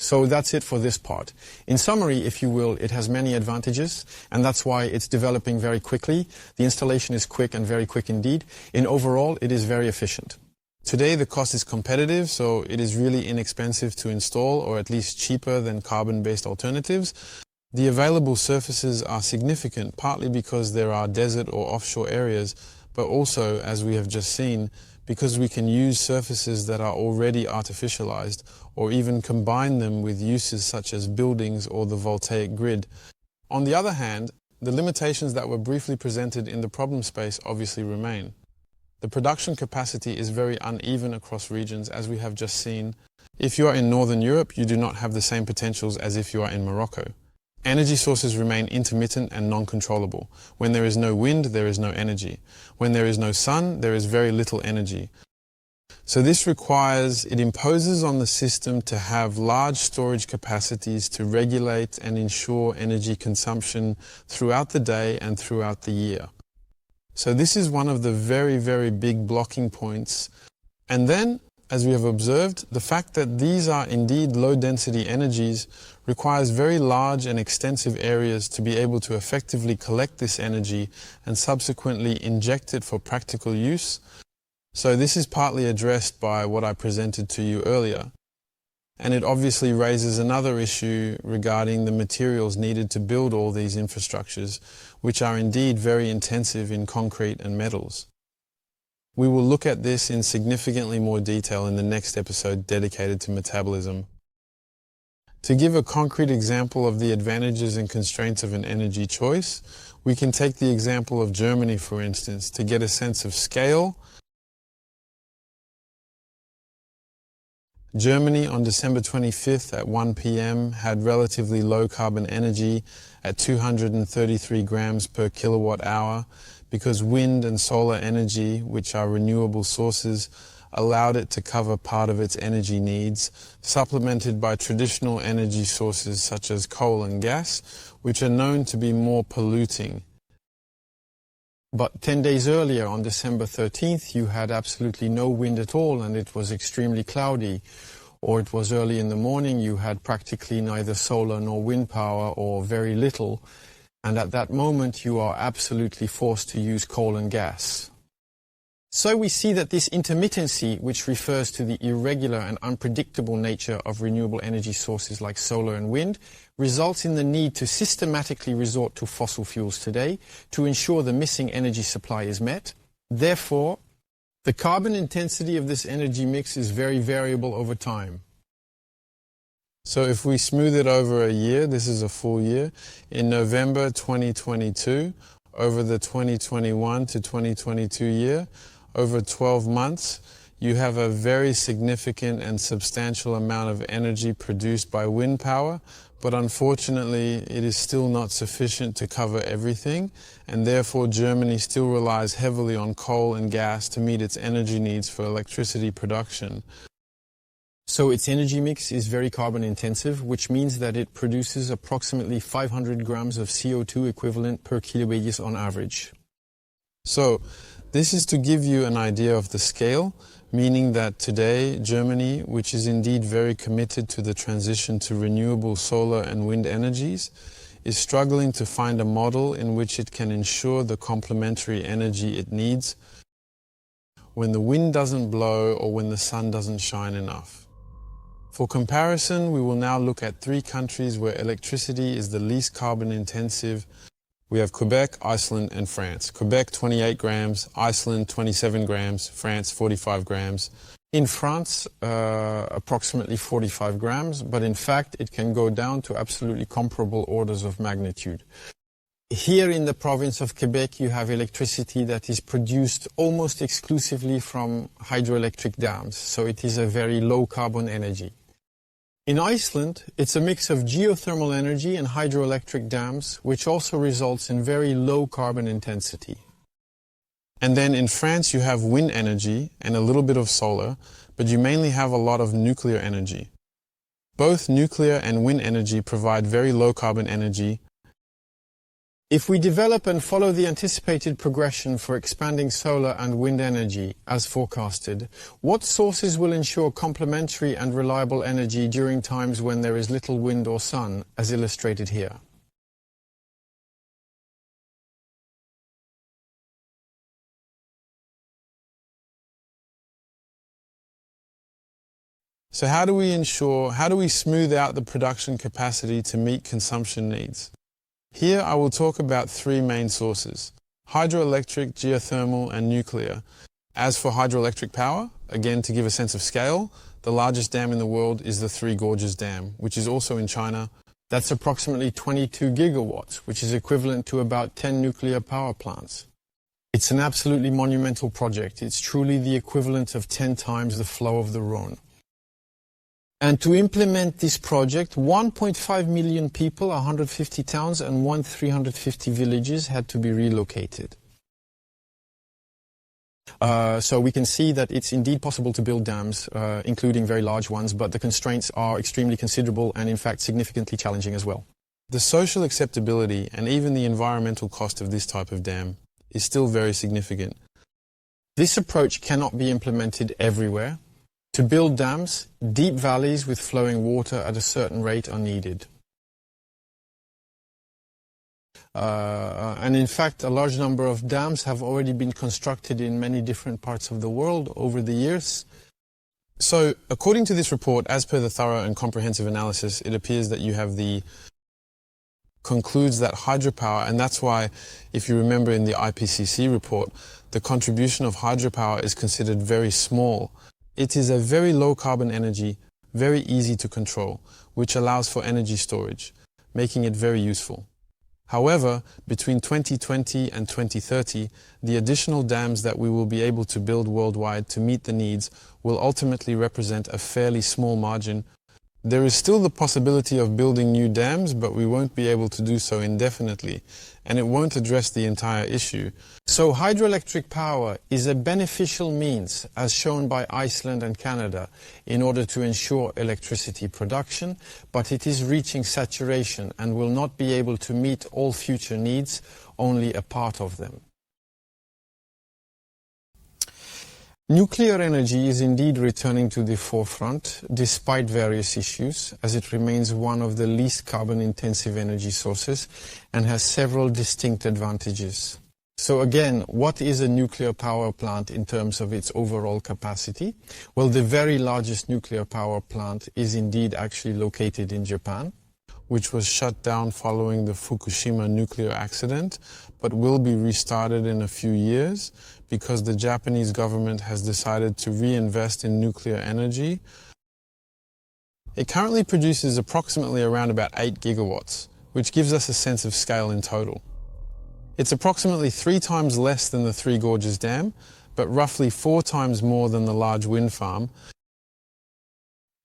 So that's it for this part. In summary, if you will, it has many advantages, and that's why it's developing very quickly. The installation is quick and very quick indeed. In overall, it is very efficient. Today the cost is competitive, so it is really inexpensive to install, or at least cheaper than carbon-based alternatives. The available surfaces are significant, partly because there are desert or offshore areas, but also, as we have just seen, because we can use surfaces that are already artificialized, or even combine them with uses such as buildings or the voltaic grid. On the other hand, the limitations that were briefly presented in the problem space obviously remain. The production capacity is very uneven across regions, as we have just seen. If you are in Northern Europe, you do not have the same potentials as if you are in Morocco. Energy sources remain intermittent and non-controllable. When there is no wind, there is no energy. When there is no sun, there is very little energy. So this imposes on the system to have large storage capacities to regulate and ensure energy consumption throughout the day and throughout the year. So this is one of the very, very big blocking points. And then, as we have observed, the fact that these are indeed low-density energies requires very large and extensive areas to be able to effectively collect this energy and subsequently inject it for practical use. So this is partly addressed by what I presented to you earlier. And it obviously raises another issue regarding the materials needed to build all these infrastructures, which are indeed very intensive in concrete and metals. We will look at this in significantly more detail in the next episode dedicated to metabolism. To give a concrete example of the advantages and constraints of an energy choice, we can take the example of Germany, for instance, to get a sense of scale. Germany on December 25th at 1 p.m. had relatively low carbon energy at 233 grams per kilowatt hour because wind and solar energy, which are renewable sources, allowed it to cover part of its energy needs, supplemented by traditional energy sources such as coal and gas, which are known to be more polluting. But 10 days earlier, on December 13th, you had absolutely no wind at all and it was extremely cloudy. Or it was early in the morning, you had practically neither solar nor wind power or very little. And at that moment, you are absolutely forced to use coal and gas. So we see that this intermittency, which refers to the irregular and unpredictable nature of renewable energy sources like solar and wind, results in the need to systematically resort to fossil fuels today to ensure the missing energy supply is met. Therefore, the carbon intensity of this energy mix is very variable over time. So if we smooth it over a year, this is a full year, in November 2022, over the 2021 to 2022 year, over 12 months, you have a very significant and substantial amount of energy produced by wind power, but unfortunately it is still not sufficient to cover everything, and therefore Germany still relies heavily on coal and gas to meet its energy needs for electricity production. So its energy mix is very carbon intensive, which means that it produces approximately 500 grams of CO2 equivalent per kilobase on average. So this is to give you an idea of the scale, meaning that today Germany, which is indeed very committed to the transition to renewable solar and wind energies, is struggling to find a model in which it can ensure the complementary energy it needs when the wind doesn't blow or when the sun doesn't shine enough. For comparison, we will now look at 3 countries where electricity is the least carbon intensive. We have Quebec, Iceland, and France. Quebec, 28 grams, Iceland, 27 grams, France, 45 grams. In France, approximately 45 grams, but in fact, it can go down to absolutely comparable orders of magnitude. Here in the province of Quebec, you have electricity that is produced almost exclusively from hydroelectric dams, so it is a very low carbon energy. In Iceland, it's a mix of geothermal energy and hydroelectric dams, which also results in very low carbon intensity. And then in France, you have wind energy and a little bit of solar, but you mainly have a lot of nuclear energy. Both nuclear and wind energy provide very low carbon energy. If we develop and follow the anticipated progression for expanding solar and wind energy as forecasted, what sources will ensure complementary and reliable energy during times when there is little wind or sun, as illustrated here? So how do we smooth out the production capacity to meet consumption needs? Here I will talk about three main sources: hydroelectric, geothermal, and nuclear. As for hydroelectric power, again to give a sense of scale, the largest dam in the world is the Three Gorges Dam, which is also in China. That's approximately 22 gigawatts, which is equivalent to about 10 nuclear power plants. It's an absolutely monumental project. It's truly the equivalent of 10 times the flow of the Rhone. And to implement this project, 1.5 million people, 150 towns, and 350 villages had to be relocated. So we can see that it's indeed possible to build dams, including very large ones, but the constraints are extremely considerable and in fact significantly challenging as well. The social acceptability and even the environmental cost of this type of dam is still very significant. This approach cannot be implemented everywhere. To build dams, deep valleys with flowing water at a certain rate are needed. And in fact, a large number of dams have already been constructed in many different parts of the world over the years. So, according to this report, as per the thorough and comprehensive analysis, it appears that you have concludes that hydropower, and that's why, if you remember in the IPCC report, the contribution of hydropower is considered very small. It is a very low carbon energy, very easy to control, which allows for energy storage, making it very useful. However, between 2020 and 2030, the additional dams that we will be able to build worldwide to meet the needs will ultimately represent a fairly small margin. There is still the possibility of building new dams, but we won't be able to do so indefinitely, and it won't address the entire issue. So hydroelectric power is a beneficial means, as shown by Iceland and Canada, in order to ensure electricity production, but it is reaching saturation and will not be able to meet all future needs, only a part of them. Nuclear energy is indeed returning to the forefront, despite various issues, as it remains one of the least carbon-intensive energy sources and has several distinct advantages. So again, what is a nuclear power plant in terms of its overall capacity? Well, the very largest nuclear power plant is indeed actually located in Japan, which was shut down following the Fukushima nuclear accident, but will be restarted in a few years because the Japanese government has decided to reinvest in nuclear energy. It currently produces approximately around about 8 gigawatts, which gives us a sense of scale in total. It's approximately 3 times less than the Three Gorges Dam, but roughly 4 times more than the large wind farm.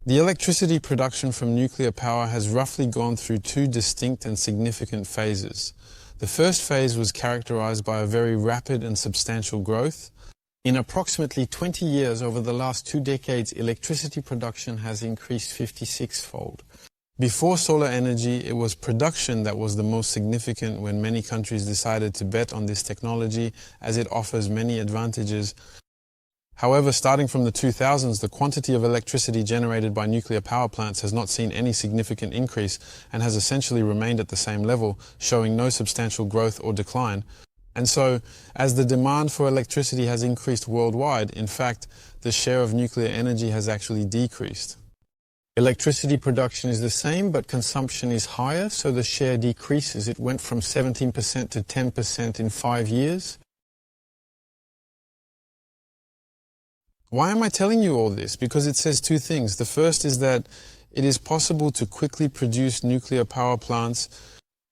The electricity production from nuclear power has roughly gone through 2 distinct and significant phases. The first phase was characterized by a very rapid and substantial growth. In approximately 20 years, over the last 2 decades, electricity production has increased 56-fold. Before solar energy, it was production that was the most significant when many countries decided to bet on this technology as it offers many advantages. However, starting from the 2000s, the quantity of electricity generated by nuclear power plants has not seen any significant increase and has essentially remained at the same level, showing no substantial growth or decline. And so, as the demand for electricity has increased worldwide, in fact, the share of nuclear energy has actually decreased. Electricity production is the same, but consumption is higher, so the share decreases. It went from 17% to 10% in 5 years. Why am I telling you all this? Because it says 2 things. The first is that it is possible to quickly produce nuclear power plants.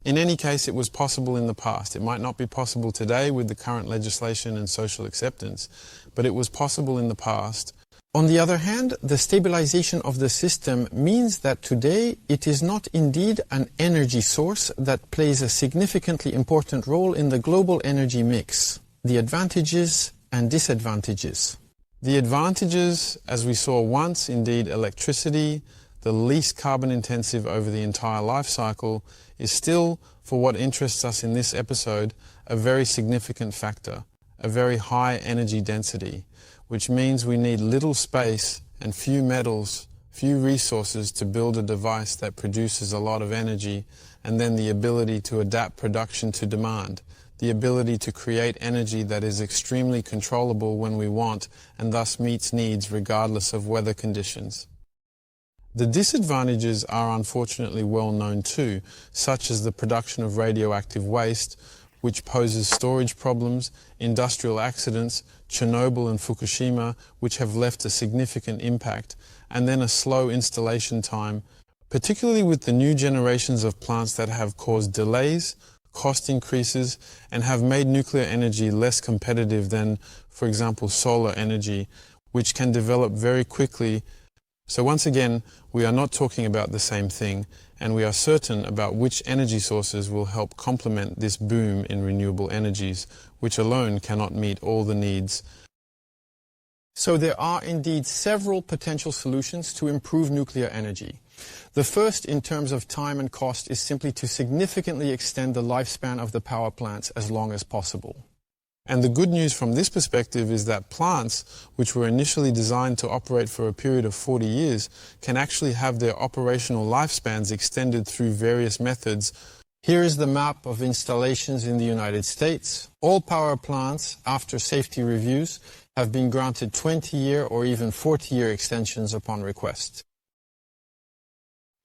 In any case, it was possible in the past. It might not be possible today with the current legislation and social acceptance, but it was possible in the past. On the other hand, the stabilization of the system means that today it is not indeed an energy source that plays a significantly important role in the global energy mix. The advantages and disadvantages. The advantages, as we saw once, indeed electricity, the least carbon intensive over the entire life cycle, is still, for what interests us in this episode, a very significant factor, a very high energy density, which means we need little space and few metals, few resources to build a device that produces a lot of energy, and then the ability to adapt production to demand. The ability to create energy that is extremely controllable when we want and thus meets needs regardless of weather conditions. The disadvantages are unfortunately well known too, such as the production of radioactive waste, which poses storage problems, industrial accidents, Chernobyl and Fukushima, which have left a significant impact, and then a slow installation time, particularly with the new generations of plants that have caused delays, cost increases, and have made nuclear energy less competitive than, for example, solar energy, which can develop very quickly. So once again, we are not talking about the same thing, and we are certain about which energy sources will help complement this boom in renewable energies, which alone cannot meet all the needs. So there are indeed several potential solutions to improve nuclear energy. The first, in terms of time and cost, is simply to significantly extend the lifespan of the power plants as long as possible. And the good news from this perspective is that plants, which were initially designed to operate for a period of 40 years, can actually have their operational lifespans extended through various methods. Here is the map of installations in the United States. All power plants, after safety reviews, have been granted 20-year or even 40-year extensions upon request.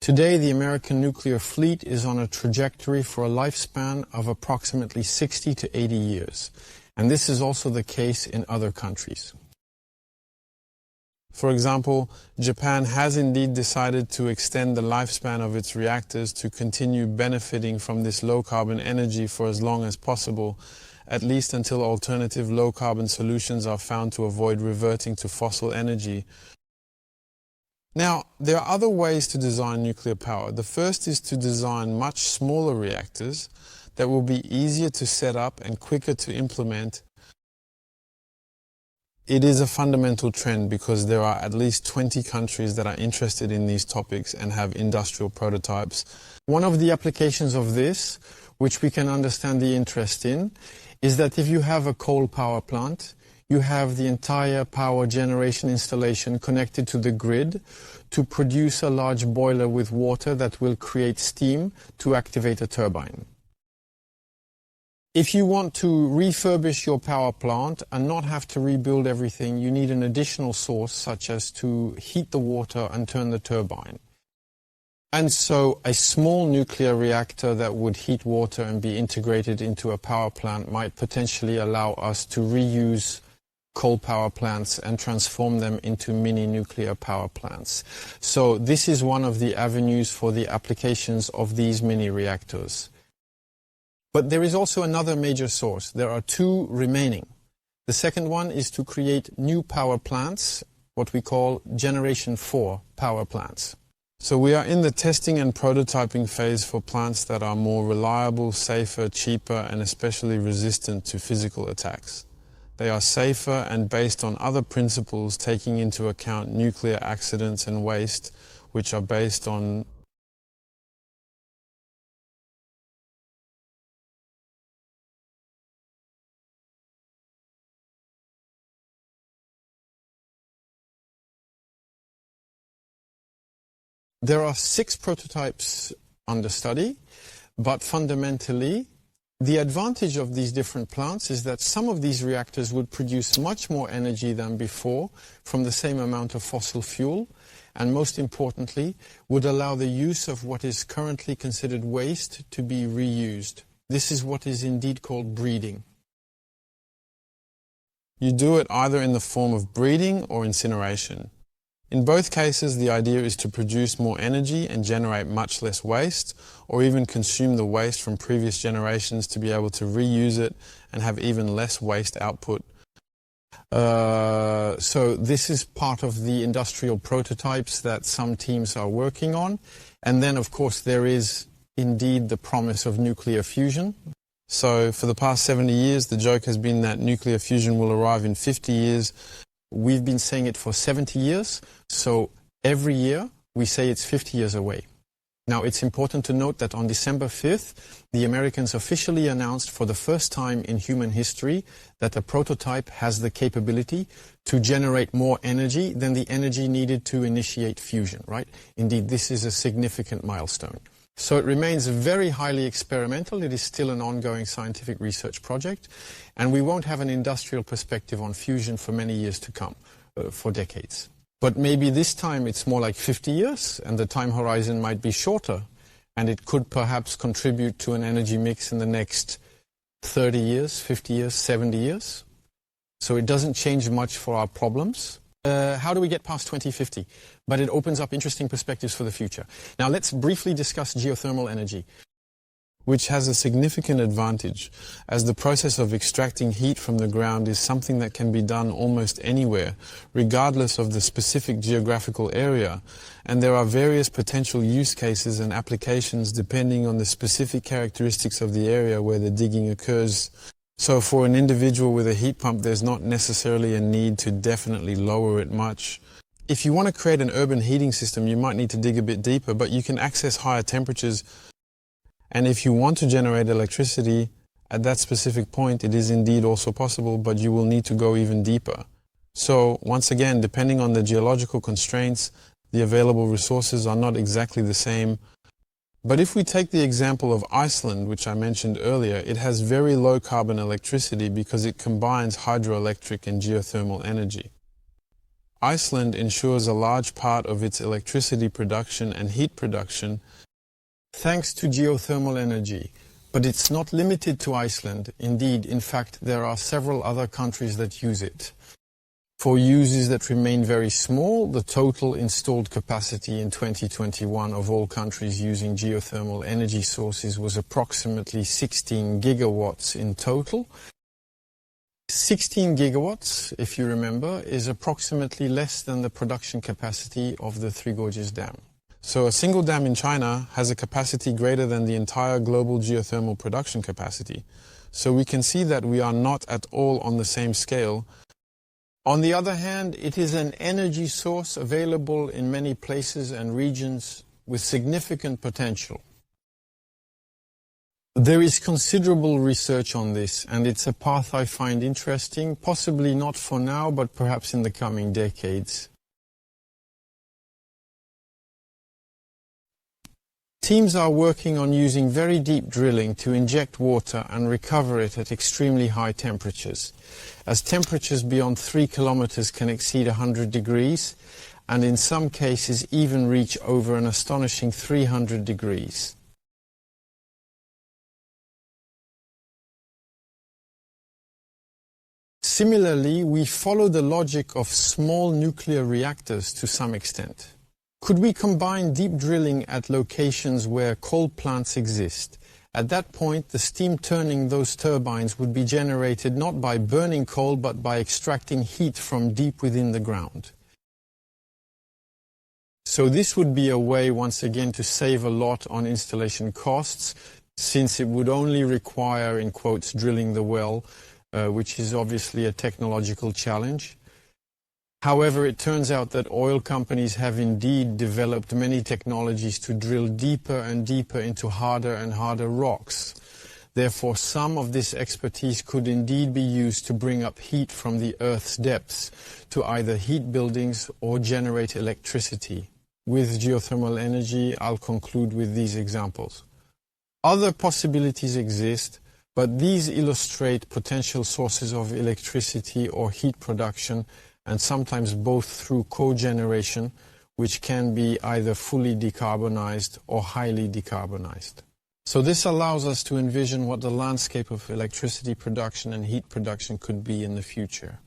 Today, the American nuclear fleet is on a trajectory for a lifespan of approximately 60 to 80 years. And this is also the case in other countries. For example, Japan has indeed decided to extend the lifespan of its reactors to continue benefiting from this low-carbon energy for as long as possible, at least until alternative low-carbon solutions are found to avoid reverting to fossil energy. Now, there are other ways to design nuclear power. The first is to design much smaller reactors that will be easier to set up and quicker to implement. It is a fundamental trend because there are at least 20 countries that are interested in these topics and have industrial prototypes. One of the applications of this, which we can understand the interest in, is that if you have a coal power plant, you have the entire power generation installation connected to the grid to produce a large boiler with water that will create steam to activate a turbine. If you want to refurbish your power plant and not have to rebuild everything, you need an additional source, such as to heat the water and turn the turbine. And so a small nuclear reactor that would heat water and be integrated into a power plant might potentially allow us to reuse coal power plants and transform them into mini nuclear power plants. So this is one of the avenues for the applications of these mini reactors. But there is also another major source. There are two remaining. The second one is to create new power plants, what we call Generation 4 power plants. So we are in the testing and prototyping phase for plants that are more reliable, safer, cheaper, and especially resistant to physical attacks. They are safer and based on other principles taking into account nuclear accidents and waste, which are based on There are 6 prototypes under study, but fundamentally, the advantage of these different plants is that some of these reactors would produce much more energy than before from the same amount of fossil fuel, and most importantly, would allow the use of what is currently considered waste to be reused. This is what is indeed called breeding. You do it either in the form of breeding or incineration. In both cases, the idea is to produce more energy and generate much less waste, or even consume the waste from previous generations to be able to reuse it and have even less waste output. So this is part of the industrial prototypes that some teams are working on. And then, of course, there is indeed the promise of nuclear fusion. So for the past 70 years, the joke has been that nuclear fusion will arrive in 50 years. We've been saying it for 70 years, so every year we say it's 50 years away. Now, it's important to note that on December 5th, the Americans officially announced for the first time in human history that a prototype has the capability to generate more energy than the energy needed to initiate fusion, right? Indeed, this is a significant milestone. So it remains very highly experimental. It is still an ongoing scientific research project, and we won't have an industrial perspective on fusion for many years to come, for decades. But maybe this time it's more like 50 years, and the time horizon might be shorter, and it could perhaps contribute to an energy mix in the next 30 years, 50 years, 70 years. So it doesn't change much for our problems. How do we get past 2050? But it opens up interesting perspectives for the future. Now let's briefly discuss geothermal energy, which has a significant advantage, as the process of extracting heat from the ground is something that can be done almost anywhere, regardless of the specific geographical area, and there are various potential use cases and applications depending on the specific characteristics of the area where the digging occurs. So for an individual with a heat pump, there's not necessarily a need to definitely lower it much. If you want to create an urban heating system, you might need to dig a bit deeper, but you can access higher temperatures. And if you want to generate electricity at that specific point, it is indeed also possible, but you will need to go even deeper. So once again, depending on the geological constraints, the available resources are not exactly the same. But if we take the example of Iceland, which I mentioned earlier, it has very low carbon electricity because it combines hydroelectric and geothermal energy. Iceland ensures a large part of its electricity production and heat production thanks to geothermal energy. But it's not limited to Iceland. Indeed, in fact, there are several other countries that use it. For uses that remain very small, the total installed capacity in 2021 of all countries using geothermal energy sources was approximately 16 gigawatts in total. 16 gigawatts, if you remember, is approximately less than the production capacity of the Three Gorges Dam. So a single dam in China has a capacity greater than the entire global geothermal production capacity. So we can see that we are not at all on the same scale. On the other hand, it is an energy source available in many places and regions with significant potential. There is considerable research on this, and it's a path I find interesting, possibly not for now, but perhaps in the coming decades. Teams are working on using very deep drilling to inject water and recover it at extremely high temperatures, as temperatures beyond 3 kilometers can exceed 100 degrees, and in some cases even reach over an astonishing 300 degrees. Similarly, we follow the logic of small nuclear reactors to some extent. Could we combine deep drilling at locations where coal plants exist? At that point, the steam turning those turbines would be generated not by burning coal, but by extracting heat from deep within the ground. So this would be a way, once again, to save a lot on installation costs, since it would only require, in quotes, drilling the well, which is obviously a technological challenge. However, it turns out that oil companies have indeed developed many technologies to drill deeper and deeper into harder and harder rocks. Therefore, some of this expertise could indeed be used to bring up heat from the Earth's depths to either heat buildings or generate electricity. With geothermal energy, I'll conclude with these examples. Other possibilities exist, but these illustrate potential sources of electricity or heat production, and sometimes both through cogeneration, which can be either fully decarbonized or highly decarbonized. So this allows us to envision what the landscape of electricity production and heat production could be in the future.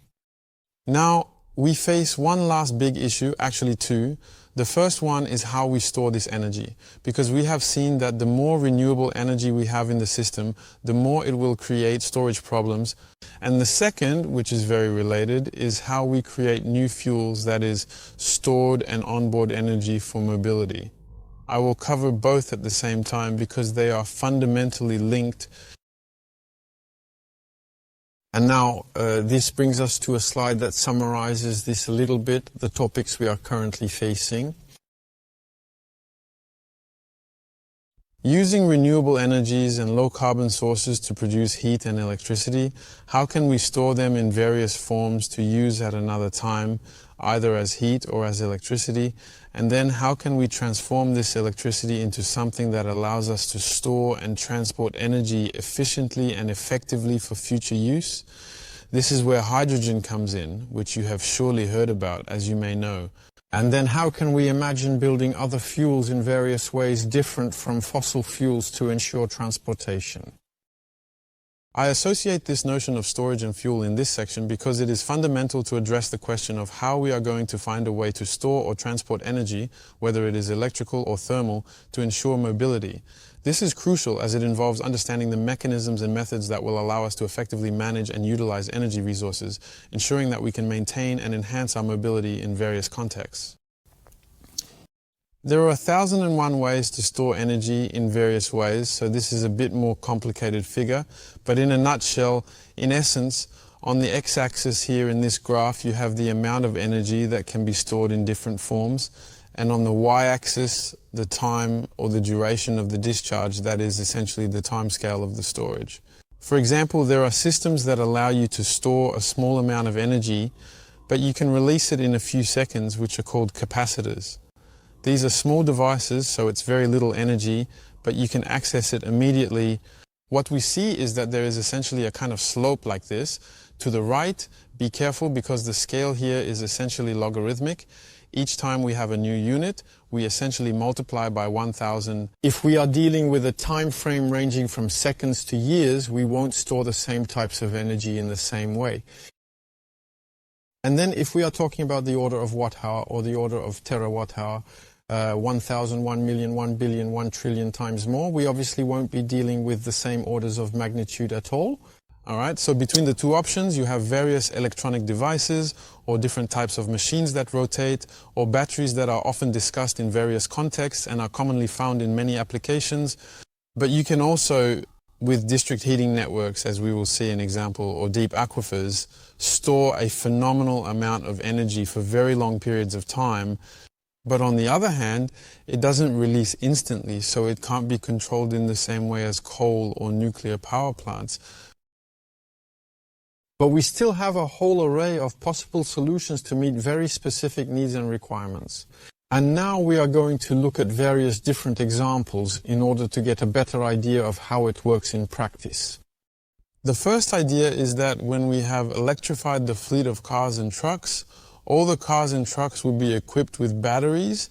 Now, we face one last big issue, actually two. The first one is how we store this energy, because we have seen that the more renewable energy we have in the system, the more it will create storage problems. And the second, which is very related, is how we create new fuels, that is, stored and onboard energy for mobility. I will cover both at the same time because they are fundamentally linked. And now this brings us to a slide that summarizes this a little bit, the topics we are currently facing. Using renewable energies and low carbon sources to produce heat and electricity, how can we store them in various forms to use at another time, either as heat or as electricity? And then how can we transform this electricity into something that allows us to store and transport energy efficiently and effectively for future use? This is where hydrogen comes in, which you have surely heard about, as you may know. And then how can we imagine building other fuels in various ways different from fossil fuels to ensure transportation? I associate this notion of storage and fuel in this section because it is fundamental to address the question of how we are going to find a way to store or transport energy, whether it is electrical or thermal, to ensure mobility. This is crucial as it involves understanding the mechanisms and methods that will allow us to effectively manage and utilize energy resources, ensuring that we can maintain and enhance our mobility in various contexts. There are 1,001 ways to store energy in various ways, so this is a bit more complicated figure, but in a nutshell, in essence, on the x-axis here in this graph, you have the amount of energy that can be stored in different forms, and on the y-axis, the time or the duration of the discharge, that is essentially the time scale of the storage. For example, there are systems that allow you to store a small amount of energy, but you can release it in a few seconds, which are called capacitors. These are small devices, so it's very little energy, but you can access it immediately. What we see is that there is essentially a kind of slope like this. To the right, be careful because the scale here is essentially logarithmic. Each time we have a new unit, we essentially multiply by 1,000. If we are dealing with a time frame ranging from seconds to years, we won't store the same types of energy in the same way. And then if we are talking about the order of watt-hour or the order of terawatt-hour, 1,000, 1 million, 1 billion, 1 trillion times more, we obviously won't be dealing with the same orders of magnitude at all. All right, so between the two options, you have various electronic devices or different types of machines that rotate or batteries that are often discussed in various contexts and are commonly found in many applications. But you can also, with district heating networks, as we will see an example, or deep aquifers, store a phenomenal amount of energy for very long periods of time. But on the other hand, it doesn't release instantly, so it can't be controlled in the same way as coal or nuclear power plants. But we still have a whole array of possible solutions to meet very specific needs and requirements. And now we are going to look at various different examples in order to get a better idea of how it works in practice. The first idea is that when we have electrified the fleet of cars and trucks, all the cars and trucks will be equipped with batteries.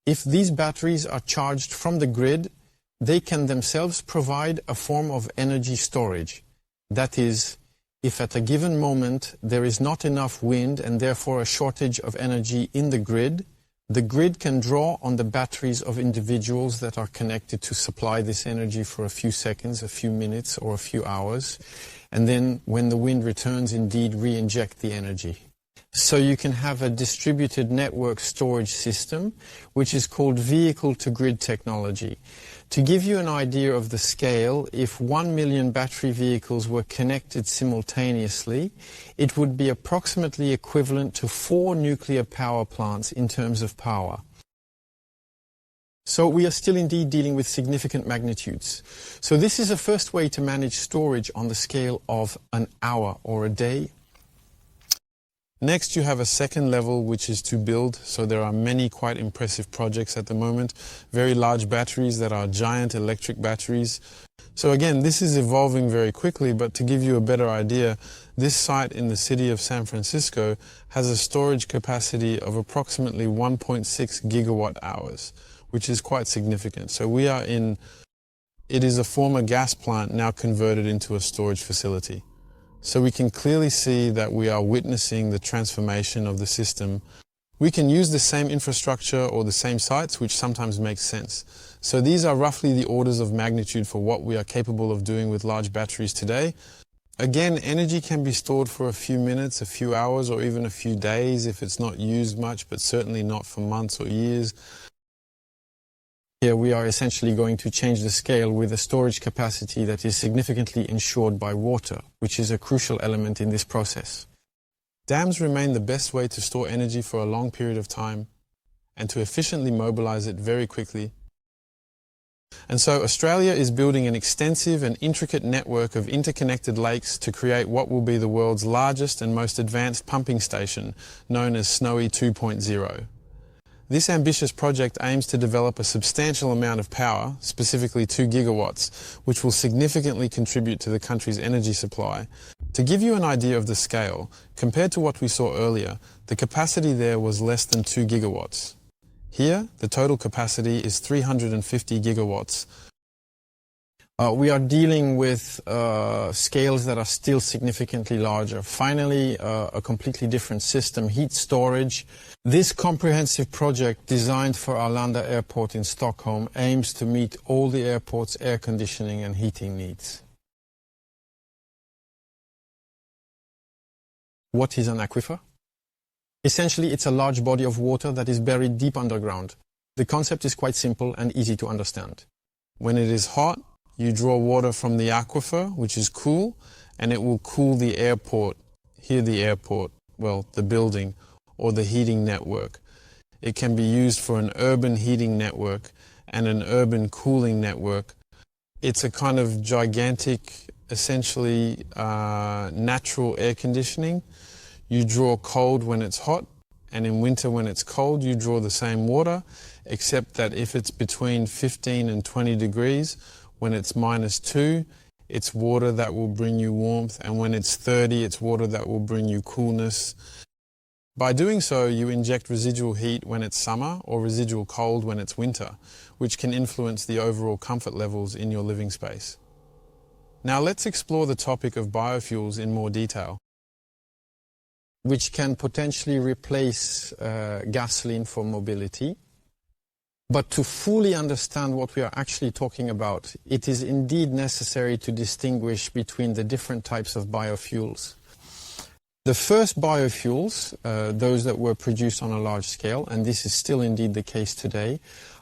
If these batteries are charged from the grid, they can themselves provide a form of energy storage. That is, if at a given moment there is not enough wind and therefore a shortage of energy in the grid can draw on the batteries of individuals that are connected to supply this energy for a few seconds, a few minutes, or a few hours, and then when the wind returns, indeed re-inject the energy. So you can have a distributed network storage system, which is called vehicle-to-grid technology. To give you an idea of the scale, if 1 million battery vehicles were connected simultaneously, it would be approximately equivalent to 4 nuclear power plants in terms of power. So we are still indeed dealing with significant magnitudes. So this is a first way to manage storage on the scale of an hour or a day. Next, you have a second level, which is to build. So there are many quite impressive projects at the moment, very large batteries that are giant electric batteries. So again, this is evolving very quickly, but to give you a better idea, this site in the city of San Francisco has a storage capacity of approximately 1.6 gigawatt hours, which is quite significant. So it is a former gas plant now converted into a storage facility. So we can clearly see that we are witnessing the transformation of the system. We can use the same infrastructure or the same sites, which sometimes makes sense. So these are roughly the orders of magnitude for what we are capable of doing with large batteries today. Again, energy can be stored for a few minutes, a few hours, or even a few days if it's not used much, but certainly not for months or years. Here we are essentially going to change the scale with a storage capacity that is significantly ensured by water, which is a crucial element in this process. Dams remain the best way to store energy for a long period of time and to efficiently mobilize it very quickly. And so Australia is building an extensive and intricate network of interconnected lakes to create what will be the world's largest and most advanced pumping station, known as Snowy 2.0. This ambitious project aims to develop a substantial amount of power, specifically 2 gigawatts, which will significantly contribute to the country's energy supply. To give you an idea of the scale, compared to what we saw earlier, the capacity there was less than 2 gigawatts. Here, the total capacity is 350 gigawatts. We are dealing with scales that are still significantly larger. Finally, a completely different system, heat storage. This comprehensive project designed for Arlanda Airport in Stockholm aims to meet all the airport's air conditioning and heating needs. What is an aquifer? Essentially, it's a large body of water that is buried deep underground. The concept is quite simple and easy to understand. When it is hot, you draw water from the aquifer, which is cool, and it will cool the airport. Here the airport, well, the building, or the heating network. It can be used for an urban heating network and an urban cooling network. It's a kind of gigantic, essentially natural air conditioning. You draw cold when it's hot, and in winter when it's cold, you draw the same water, except that if it's between 15 and 20 degrees, when it's -2, it's water that will bring you warmth, and when it's 30, it's water that will bring you coolness. By doing so, you inject residual heat when it's summer or residual cold when it's winter, which can influence the overall comfort levels in your living space. Now let's explore the topic of biofuels in more detail. Which can potentially replace gasoline for mobility. But to fully understand what we are actually talking about, it is indeed necessary to distinguish between the different types of biofuels. The first biofuels, those that were produced on a large scale, and this is still indeed the case today,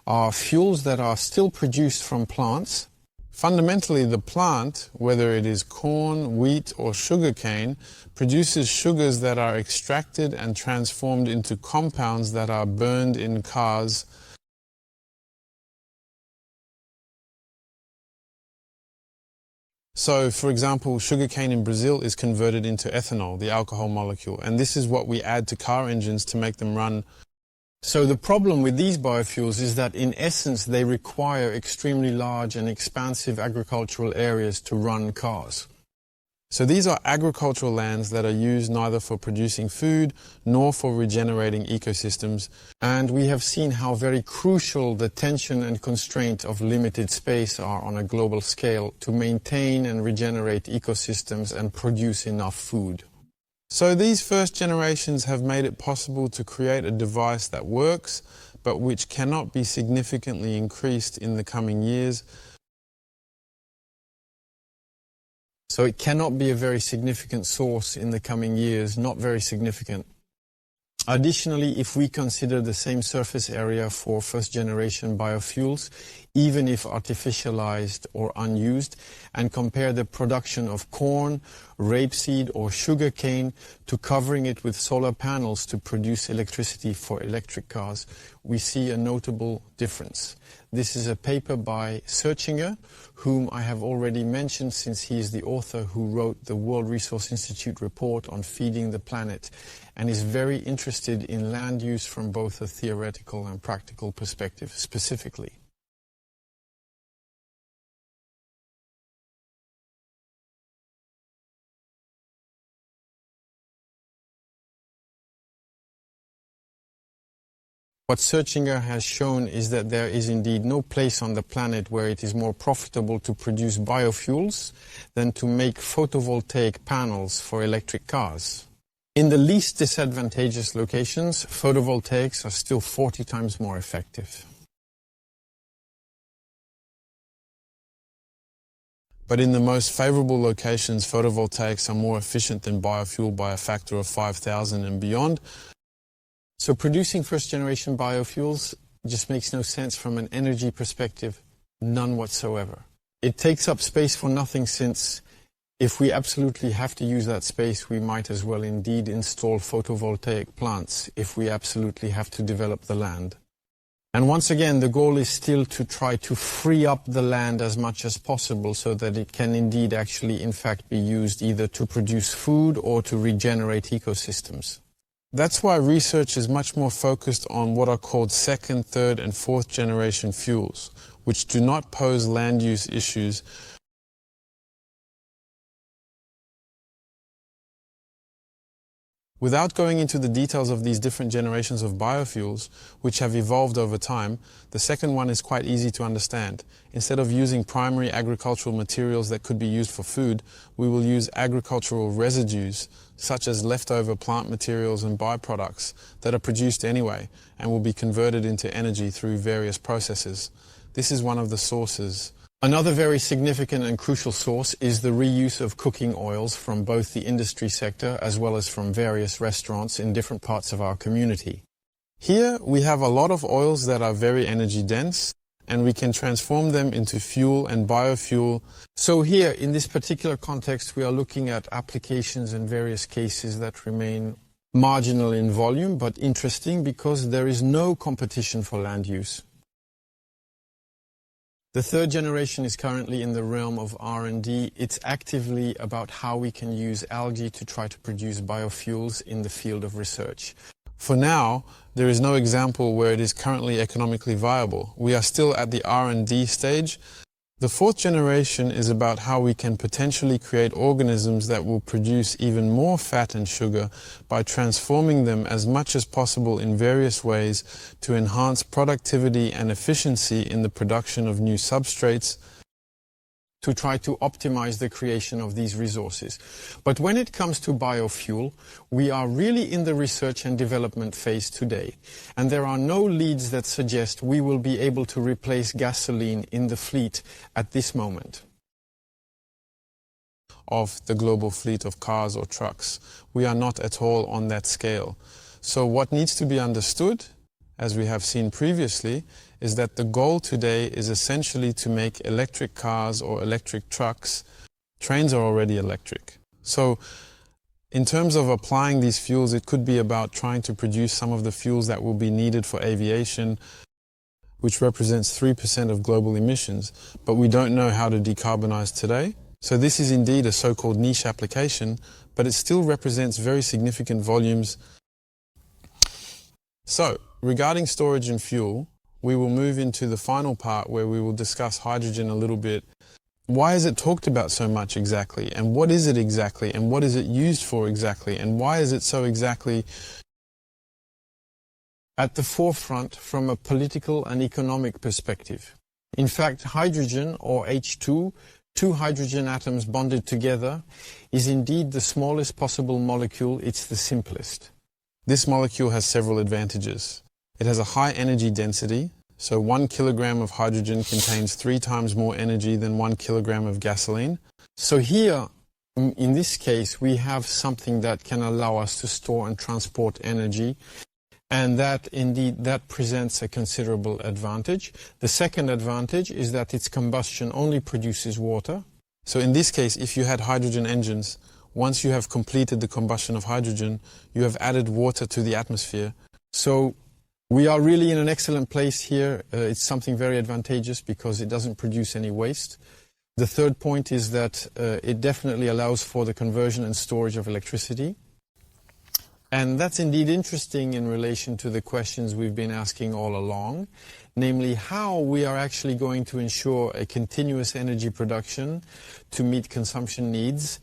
are fuels that are still produced from plants. Fundamentally, the plant, whether it is corn, wheat, or sugarcane, produces sugars that are extracted and transformed into compounds that are burned in cars. So, for example, sugarcane in Brazil is converted into ethanol, the alcohol molecule, and this is what we add to car engines to make them run. So the problem with these biofuels is that in essence they require extremely large and expansive agricultural areas to run cars. So these are agricultural lands that are used neither for producing food nor for regenerating ecosystems. And we have seen how very crucial the tension and constraint of limited space are on a global scale to maintain and regenerate ecosystems and produce enough food. So these first generations have made it possible to create a device that works, but which cannot be significantly increased in the coming years. So it cannot be a very significant source in the coming years, not very significant. Additionally, if we consider the same surface area for first-generation biofuels, even if artificialized or unused, and compare the production of corn, rapeseed or sugarcane to covering it with solar panels to produce electricity for electric cars, we see a notable difference. This is a paper by Searchinger, whom I have already mentioned since he is the author who wrote the World Resource Institute report on feeding the planet and is very interested in land use from both a theoretical and practical perspective specifically. What Searchinger has shown is that there is indeed no place on the planet where it is more profitable to produce biofuels than to make photovoltaic panels for electric cars. In the least disadvantageous locations, photovoltaics are still 40 times more effective. But in the most favorable locations, photovoltaics are more efficient than biofuel by a factor of 5,000 and beyond. So producing first-generation biofuels just makes no sense from an energy perspective, none whatsoever. It takes up space for nothing, since if we absolutely have to use that space, we might as well indeed install photovoltaic plants if we absolutely have to develop the land. And once again, the goal is still to try to free up the land as much as possible so that it can indeed actually in fact be used either to produce food or to regenerate ecosystems. That's why research is much more focused on what are called second, third, and fourth generation fuels, which do not pose land use issues. Without going into the details of these different generations of biofuels, which have evolved over time, the second one is quite easy to understand. Instead of using primary agricultural materials that could be used for food, we will use agricultural residues, such as leftover plant materials and byproducts that are produced anyway and will be converted into energy through various processes. This is one of the sources. Another very significant and crucial source is the reuse of cooking oils from both the industry sector as well as from various restaurants in different parts of our community. Here we have a lot of oils that are very energy dense, and we can transform them into fuel and biofuel. So here, in this particular context, we are looking at applications in various cases that remain marginal in volume, but interesting because there is no competition for land use. The third generation is currently in the realm of R&D. It's actively about how we can use algae to try to produce biofuels in the field of research. For now, there is no example where it is currently economically viable. We are still at the R&D stage. The fourth generation is about how we can potentially create organisms that will produce even more fat and sugar by transforming them as much as possible in various ways to enhance productivity and efficiency in the production of new substrates, to try to optimize the creation of these resources. But when it comes to biofuel, we are really in the research and development phase today. And there are no leads that suggest we will be able to replace gasoline in the fleet at this moment. Of the global fleet of cars or trucks. We are not at all on that scale. So what needs to be understood, as we have seen previously, is that the goal today is essentially to make electric cars or electric trucks. Trains are already electric. So in terms of applying these fuels, it could be about trying to produce some of the fuels that will be needed for aviation, which represents 3% of global emissions, but we don't know how to decarbonize today. So this is indeed a so-called niche application, but it still represents very significant volumes. So regarding storage and fuel, we will move into the final part where we will discuss hydrogen a little bit. Why is it talked about so much exactly? And what is it exactly? And what is it used for exactly? And why is it so exactly at the forefront from a political and economic perspective? In fact, hydrogen, or H2, two hydrogen atoms bonded together, is indeed the smallest possible molecule. It's the simplest. This molecule has several advantages. It has a high energy density, so 1 kilogram of hydrogen contains 3 times more energy than 1 kilogram of gasoline. So here, in this case, we have something that can allow us to store and transport energy, and that presents a considerable advantage. The second advantage is that its combustion only produces water. So in this case, if you had hydrogen engines, once you have completed the combustion of hydrogen, you have added water to the atmosphere. So we are really in an excellent place here. It's something very advantageous because it doesn't produce any waste. The third point is that it definitely allows for the conversion and storage of electricity. And that's indeed interesting in relation to the questions we've been asking all along, namely how we are actually going to ensure a continuous energy production to meet consumption needs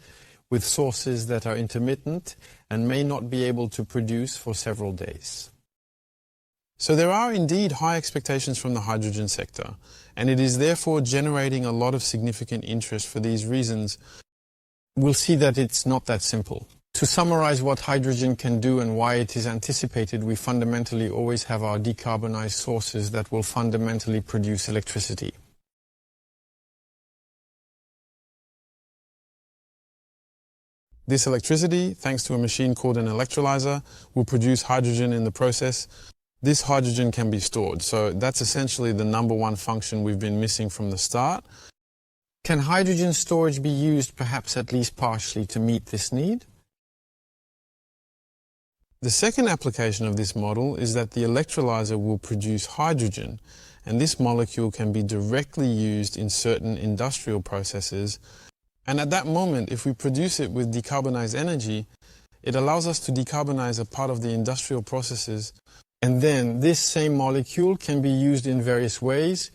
with sources that are intermittent and may not be able to produce for several days. So there are indeed high expectations from the hydrogen sector, and it is therefore generating a lot of significant interest for these reasons. We'll see that it's not that simple. To summarize what hydrogen can do and why it is anticipated, we fundamentally always have our decarbonized sources that will fundamentally produce electricity. This electricity, thanks to a machine called an electrolyzer, will produce hydrogen in the process. This hydrogen can be stored, so that's essentially the number one function we've been missing from the start. Can hydrogen storage be used, perhaps at least partially, to meet this need? The second application of this model is that the electrolyzer will produce hydrogen, and this molecule can be directly used in certain industrial processes. And at that moment, if we produce it with decarbonized energy, It allows us to decarbonize a part of the industrial processes, and then this same molecule can be used in various ways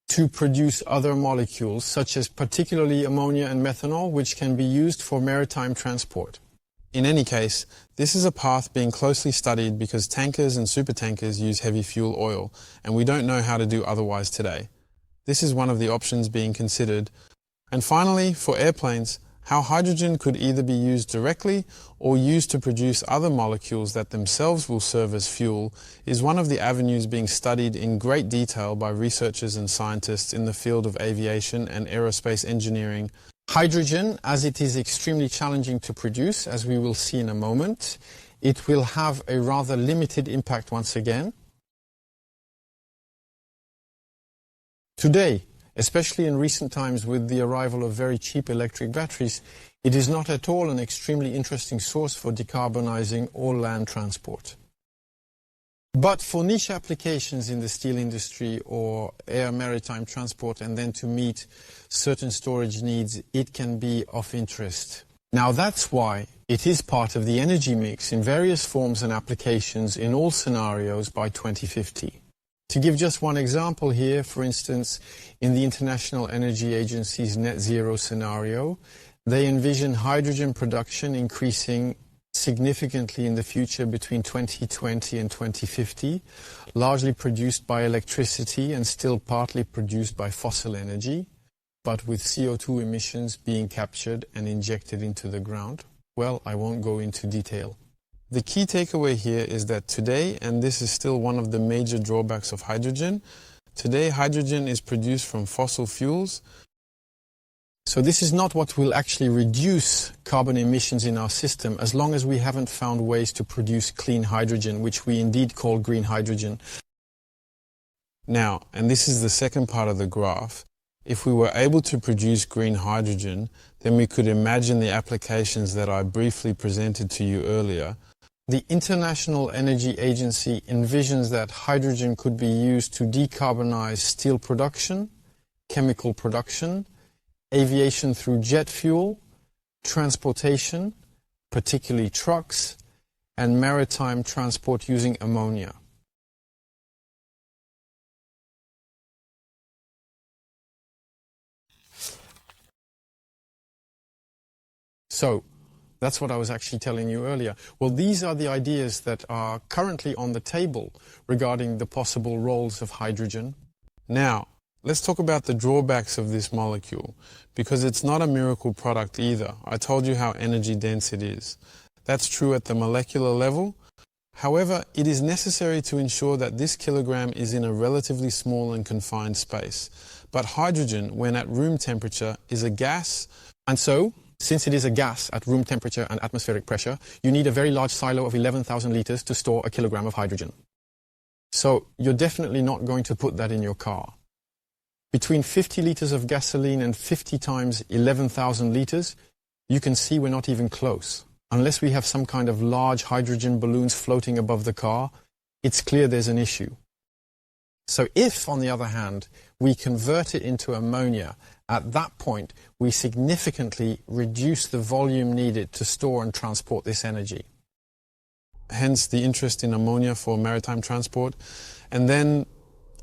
to produce other molecules, such as particularly ammonia and methanol, which can be used for maritime transport. In any case, this is a path being closely studied because tankers and supertankers use heavy fuel oil, and we don't know how to do otherwise today. This is one of the options being considered. And finally, for airplanes, how hydrogen could either be used directly or used to produce other molecules that themselves will serve as fuel is one of the avenues being studied in great detail by researchers and scientists in the field of aviation and aerospace engineering. Hydrogen, as it is extremely challenging to produce, as we will see in a moment, it will have a rather limited impact once again. Today, especially in recent times with the arrival of very cheap electric batteries, it is not at all an extremely interesting source for decarbonizing all land transport. But for niche applications in the steel industry or air maritime transport, and then to meet certain storage needs, it can be of interest. Now that's why it is part of the energy mix in various forms and applications in all scenarios by 2050. To give just one example here, for instance, in the International Energy Agency's net zero scenario, they envision hydrogen production increasing significantly in the future between 2020 and 2050, largely produced by electricity and still partly produced by fossil energy, but with CO2 emissions being captured and injected into the ground. Well, I won't go into detail. The key takeaway here is that today, and this is still one of the major drawbacks of hydrogen, today hydrogen is produced from fossil fuels. So this is not what will actually reduce carbon emissions in our system as long as we haven't found ways to produce clean hydrogen, which we indeed call green hydrogen. Now, and this is the second part of the graph, if we were able to produce green hydrogen, then we could imagine the applications that I briefly presented to you earlier. The International Energy Agency envisions that hydrogen could be used to decarbonize steel production, chemical production, aviation through jet fuel, transportation, particularly trucks, and maritime transport using ammonia. So, that's what I was actually telling you earlier. Well, these are the ideas that are currently on the table regarding the possible roles of hydrogen. Now, let's talk about the drawbacks of this molecule, because it's not a miracle product either. I told you how energy dense it is. That's true at the molecular level. However, it is necessary to ensure that this kilogram is in a relatively small and confined space. But hydrogen, when at room temperature, is a gas. And so, since it is a gas at room temperature and atmospheric pressure, you need a very large silo of 11,000 liters to store a kilogram of hydrogen. So you're definitely not going to put that in your car. Between 50 liters of gasoline and 50 times 11,000 liters, you can see we're not even close. Unless we have some kind of large hydrogen balloons floating above the car, it's clear there's an issue. So if, on the other hand, we convert it into ammonia, at that point, we significantly reduce the volume needed to store and transport this energy. Hence the interest in ammonia for maritime transport. And then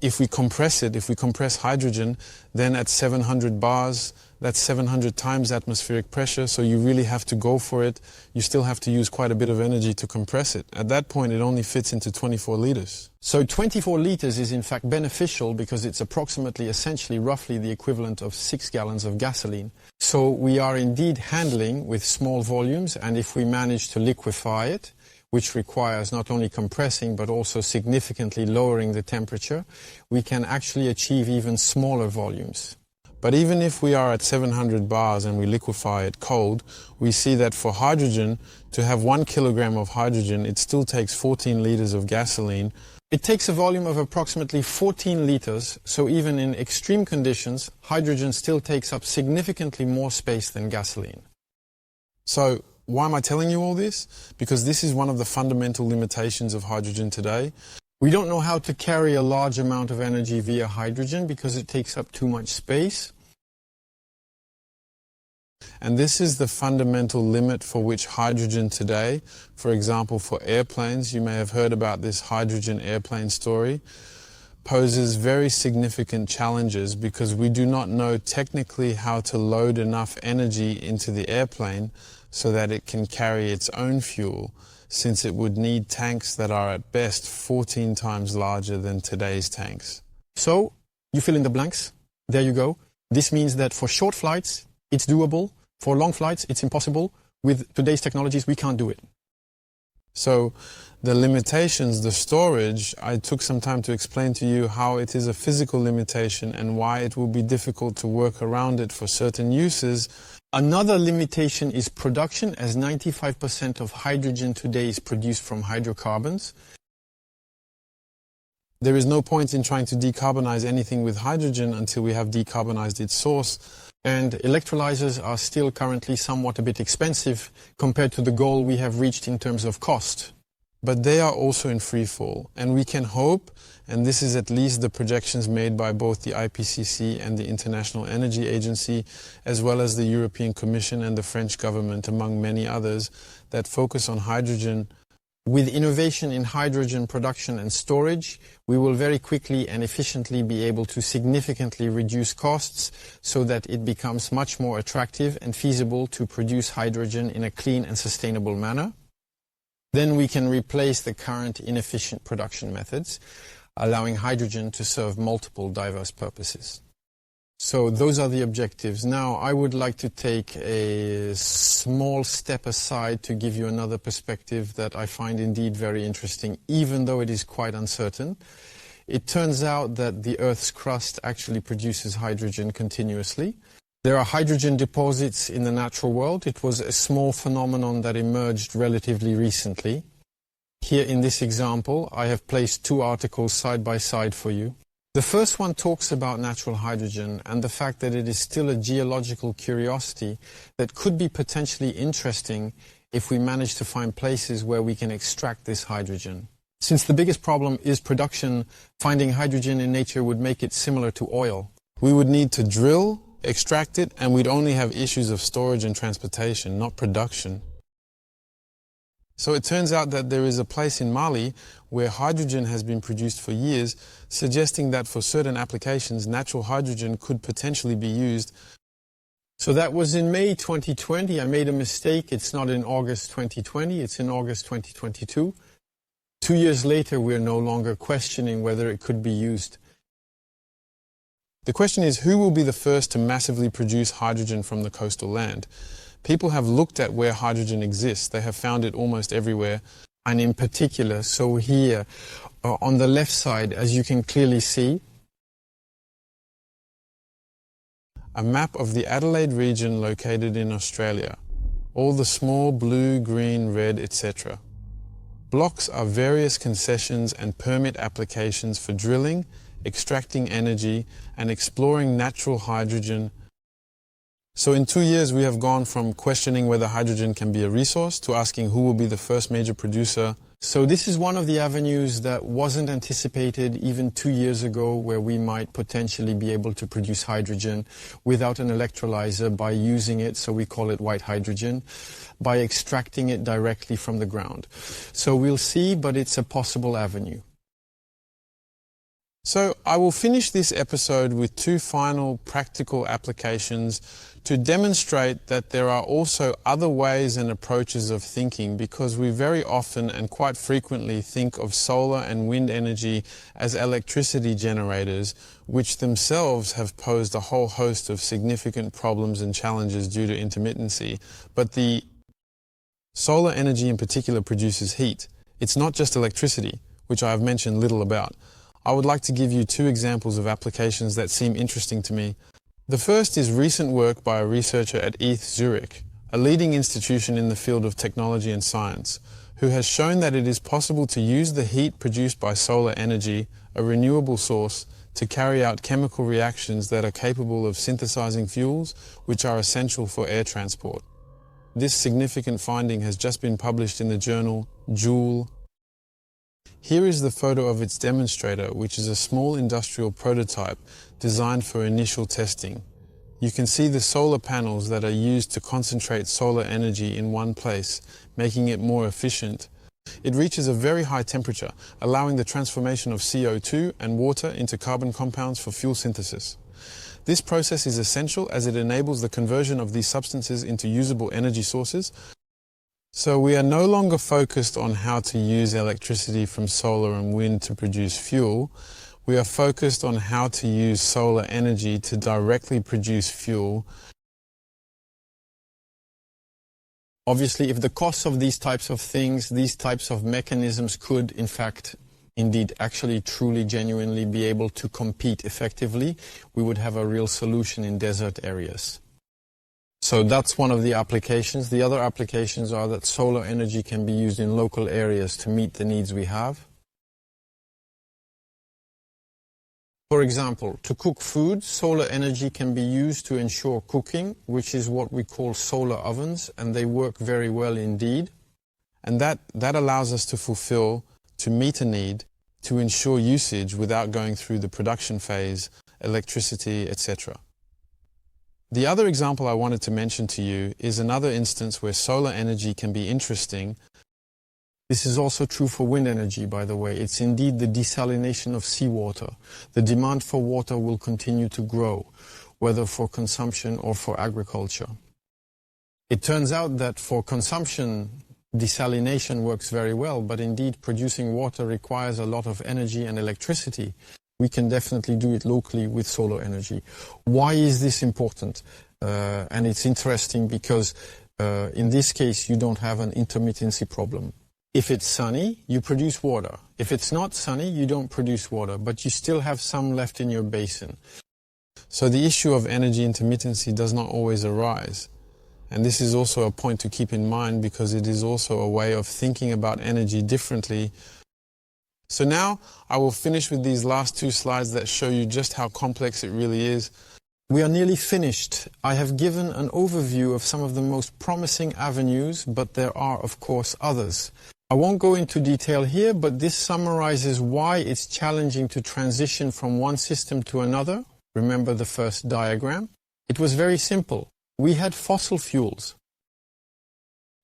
if we compress it, if we compress hydrogen, then at 700 bars, that's 700 times atmospheric pressure, so you really have to go for it. You still have to use quite a bit of energy to compress it. At that point, it only fits into 24 liters. So 24 liters is in fact beneficial because it's approximately, essentially, roughly the equivalent of 6 gallons of gasoline. So we are indeed handling with small volumes, and if we manage to liquefy it, which requires not only compressing but also significantly lowering the temperature, we can actually achieve even smaller volumes. But even if we are at 700 bars and we liquefy it cold, we see that for hydrogen, to have 1 kilogram of hydrogen, it still takes 14 liters of gasoline. It takes a volume of approximately 14 liters, so even in extreme conditions, hydrogen still takes up significantly more space than gasoline. So, why am I telling you all this? Because this is one of the fundamental limitations of hydrogen today. We don't know how to carry a large amount of energy via hydrogen because it takes up too much space. And this is the fundamental limit for which hydrogen today, for example for airplanes, you may have heard about this hydrogen airplane story, poses very significant challenges because we do not know technically how to load enough energy into the airplane so that it can carry its own fuel, since it would need tanks that are at best 14 times larger than today's tanks. So, you fill in the blanks. There you go. This means that for short flights, it's doable. For long flights, it's impossible. With today's technologies, we can't do it. So, the limitations, the storage, I took some time to explain to you how it is a physical limitation and why it will be difficult to work around it for certain uses. Another limitation is production, as 95% of hydrogen today is produced from hydrocarbons. There is no point in trying to decarbonize anything with hydrogen until we have decarbonized its source. And electrolyzers are still currently somewhat a bit expensive compared to the goal we have reached in terms of cost. But they are also in free fall, and we can hope, and this is at least the projections made by both the IPCC and the International Energy Agency, as well as the European Commission and the French government, among many others, that focus on hydrogen. With innovation in hydrogen production and storage, we will very quickly and efficiently be able to significantly reduce costs so that it becomes much more attractive and feasible to produce hydrogen in a clean and sustainable manner. Then we can replace the current inefficient production methods, allowing hydrogen to serve multiple diverse purposes. So those are the objectives. Now, I would like to take a small step aside to give you another perspective that I find indeed very interesting, even though it is quite uncertain. It turns out that the Earth's crust actually produces hydrogen continuously. There are hydrogen deposits in the natural world. It was a small phenomenon that emerged relatively recently. Here in this example, I have placed two articles side by side for you. The first one talks about natural hydrogen and the fact that it is still a geological curiosity that could be potentially interesting if we manage to find places where we can extract this hydrogen. Since the biggest problem is production, finding hydrogen in nature would make it similar to oil. We would need to drill, extract it, and we'd only have issues of storage and transportation, not production. So it turns out that there is a place in Mali where hydrogen has been produced for years, suggesting that for certain applications, natural hydrogen could potentially be used. So that was in May 2020. I made a mistake. It's not in August 2020. It's in August 2022. 2 years later, we're no longer questioning whether it could be used. The question is, who will be the first to massively produce hydrogen from the coastal land? People have looked at where hydrogen exists. They have found it almost everywhere. And in particular, so here on the left side, as you can clearly see, a map of the Adelaide region located in Australia. All the small blue, green, red, etc. Blocks are various concessions and permit applications for drilling, extracting energy, and exploring natural hydrogen. So in 2 years, we have gone from questioning whether hydrogen can be a resource to asking who will be the first major producer. So this is one of the avenues that wasn't anticipated even 2 years ago, where we might potentially be able to produce hydrogen without an electrolyzer by using it, so we call it white hydrogen, by extracting it directly from the ground. So we'll see, but it's a possible avenue. So I will finish this episode with two final practical applications to demonstrate that there are also other ways and approaches of thinking, because we very often and quite frequently think of solar and wind energy as electricity generators, which themselves have posed a whole host of significant problems and challenges due to intermittency. But the solar energy in particular produces heat. It's not just electricity, which I have mentioned little about. I would like to give you two examples of applications that seem interesting to me. The first is recent work by a researcher at ETH Zurich, a leading institution in the field of technology and science, who has shown that it is possible to use the heat produced by solar energy, a renewable source, to carry out chemical reactions that are capable of synthesizing fuels, which are essential for air transport. This significant finding has just been published in the journal Joule. Here is the photo of its demonstrator, which is a small industrial prototype designed for initial testing. You can see the solar panels that are used to concentrate solar energy in one place, making it more efficient. It reaches a very high temperature, allowing the transformation of CO2 and water into carbon compounds for fuel synthesis. This process is essential as it enables the conversion of these substances into usable energy sources. So we are no longer focused on how to use electricity from solar and wind to produce fuel. We are focused on how to use solar energy to directly produce fuel. Obviously, if the costs of these types of things, these types of mechanisms could, in fact, indeed, actually, truly, genuinely be able to compete effectively, we would have a real solution in desert areas. So that's one of the applications. The other applications are that solar energy can be used in local areas to meet the needs we have. For example, to cook food, solar energy can be used to ensure cooking, which is what we call solar ovens, and they work very well indeed. And that allows us to meet a need, to ensure usage without going through the production phase, electricity, etc. The other example I wanted to mention to you is another instance where solar energy can be interesting. This is also true for wind energy, by the way. It's indeed the desalination of seawater. The demand for water will continue to grow, whether for consumption or for agriculture. It turns out that for consumption, desalination works very well, but indeed producing water requires a lot of energy and electricity. We can definitely do it locally with solar energy. Why is this important? And it's interesting because in this case, you don't have an intermittency problem. If it's sunny, you produce water. If it's not sunny, you don't produce water, but you still have some left in your basin. So the issue of energy intermittency does not always arise. And this is also a point to keep in mind because it is also a way of thinking about energy differently. So now I will finish with these last two slides that show you just how complex it really is. We are nearly finished. I have given an overview of some of the most promising avenues, but there are, of course, others. I won't go into detail here, but this summarizes why it's challenging to transition from one system to another. Remember the first diagram? It was very simple. We had fossil fuels,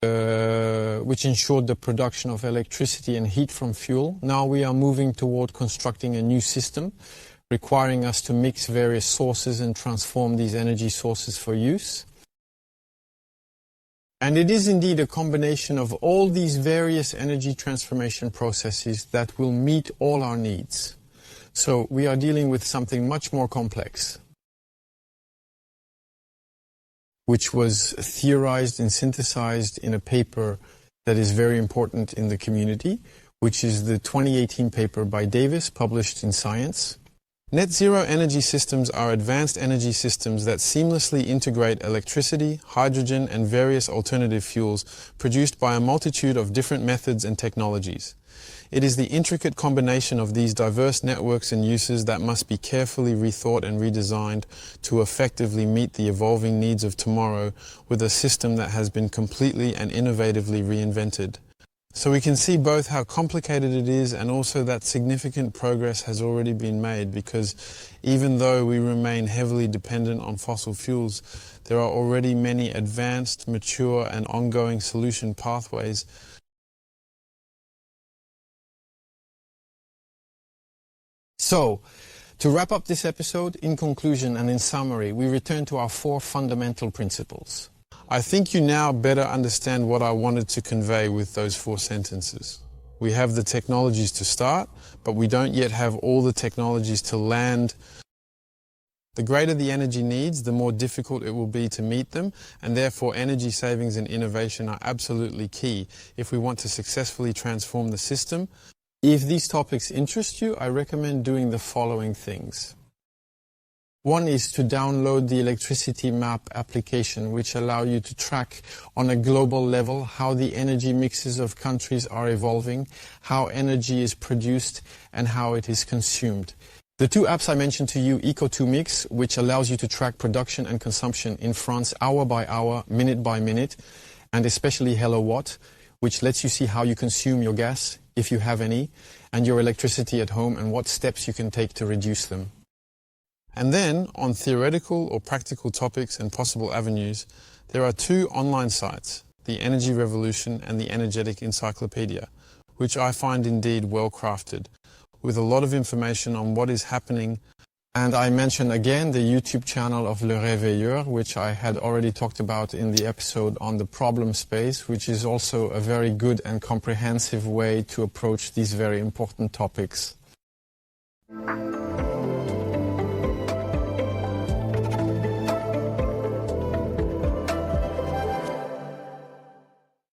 which ensured the production of electricity and heat from fuel. Now we are moving toward constructing a new system, requiring us to mix various sources and transform these energy sources for use. And it is indeed a combination of all these various energy transformation processes that will meet all our needs. So we are dealing with something much more complex, which was theorized and synthesized in a paper that is very important in the community, which is the 2018 paper by Davis, published in Science. Net zero energy systems are advanced energy systems that seamlessly integrate electricity, hydrogen, and various alternative fuels produced by a multitude of different methods and technologies. It is the intricate combination of these diverse networks and uses that must be carefully rethought and redesigned to effectively meet the evolving needs of tomorrow with a system that has been completely and innovatively reinvented. So we can see both how complicated it is and also that significant progress has already been made, because even though we remain heavily dependent on fossil fuels, there are already many advanced, mature and ongoing solution pathways. So, to wrap up this episode, in conclusion and in summary, we return to our 4 fundamental principles. I think you now better understand what I wanted to convey with those 4 sentences. We have the technologies to start, but we don't yet have all the technologies to land. The greater the energy needs, the more difficult it will be to meet them, and therefore energy savings and innovation are absolutely key if we want to successfully transform the system. If these topics interest you, I recommend doing the following things. One is to download the electricity map application, which allow you to track on a global level how the energy mixes of countries are evolving, how energy is produced, and how it is consumed. The 2 apps I mentioned to you, Eco2Mix, which allows you to track production and consumption in France hour by hour, minute by minute, and especially Hello Watt, which lets you see how you consume your gas, if you have any, and your electricity at home and what steps you can take to reduce them. And then, on theoretical or practical topics and possible avenues, there are 2 online sites, the Energy Revolution and the Energetic Encyclopedia, which I find indeed well crafted, with a lot of information on what is happening. And I mention again the YouTube channel of Le Réveilleur, which I had already talked about in the episode on the problem space, which is also a very good and comprehensive way to approach these very important topics.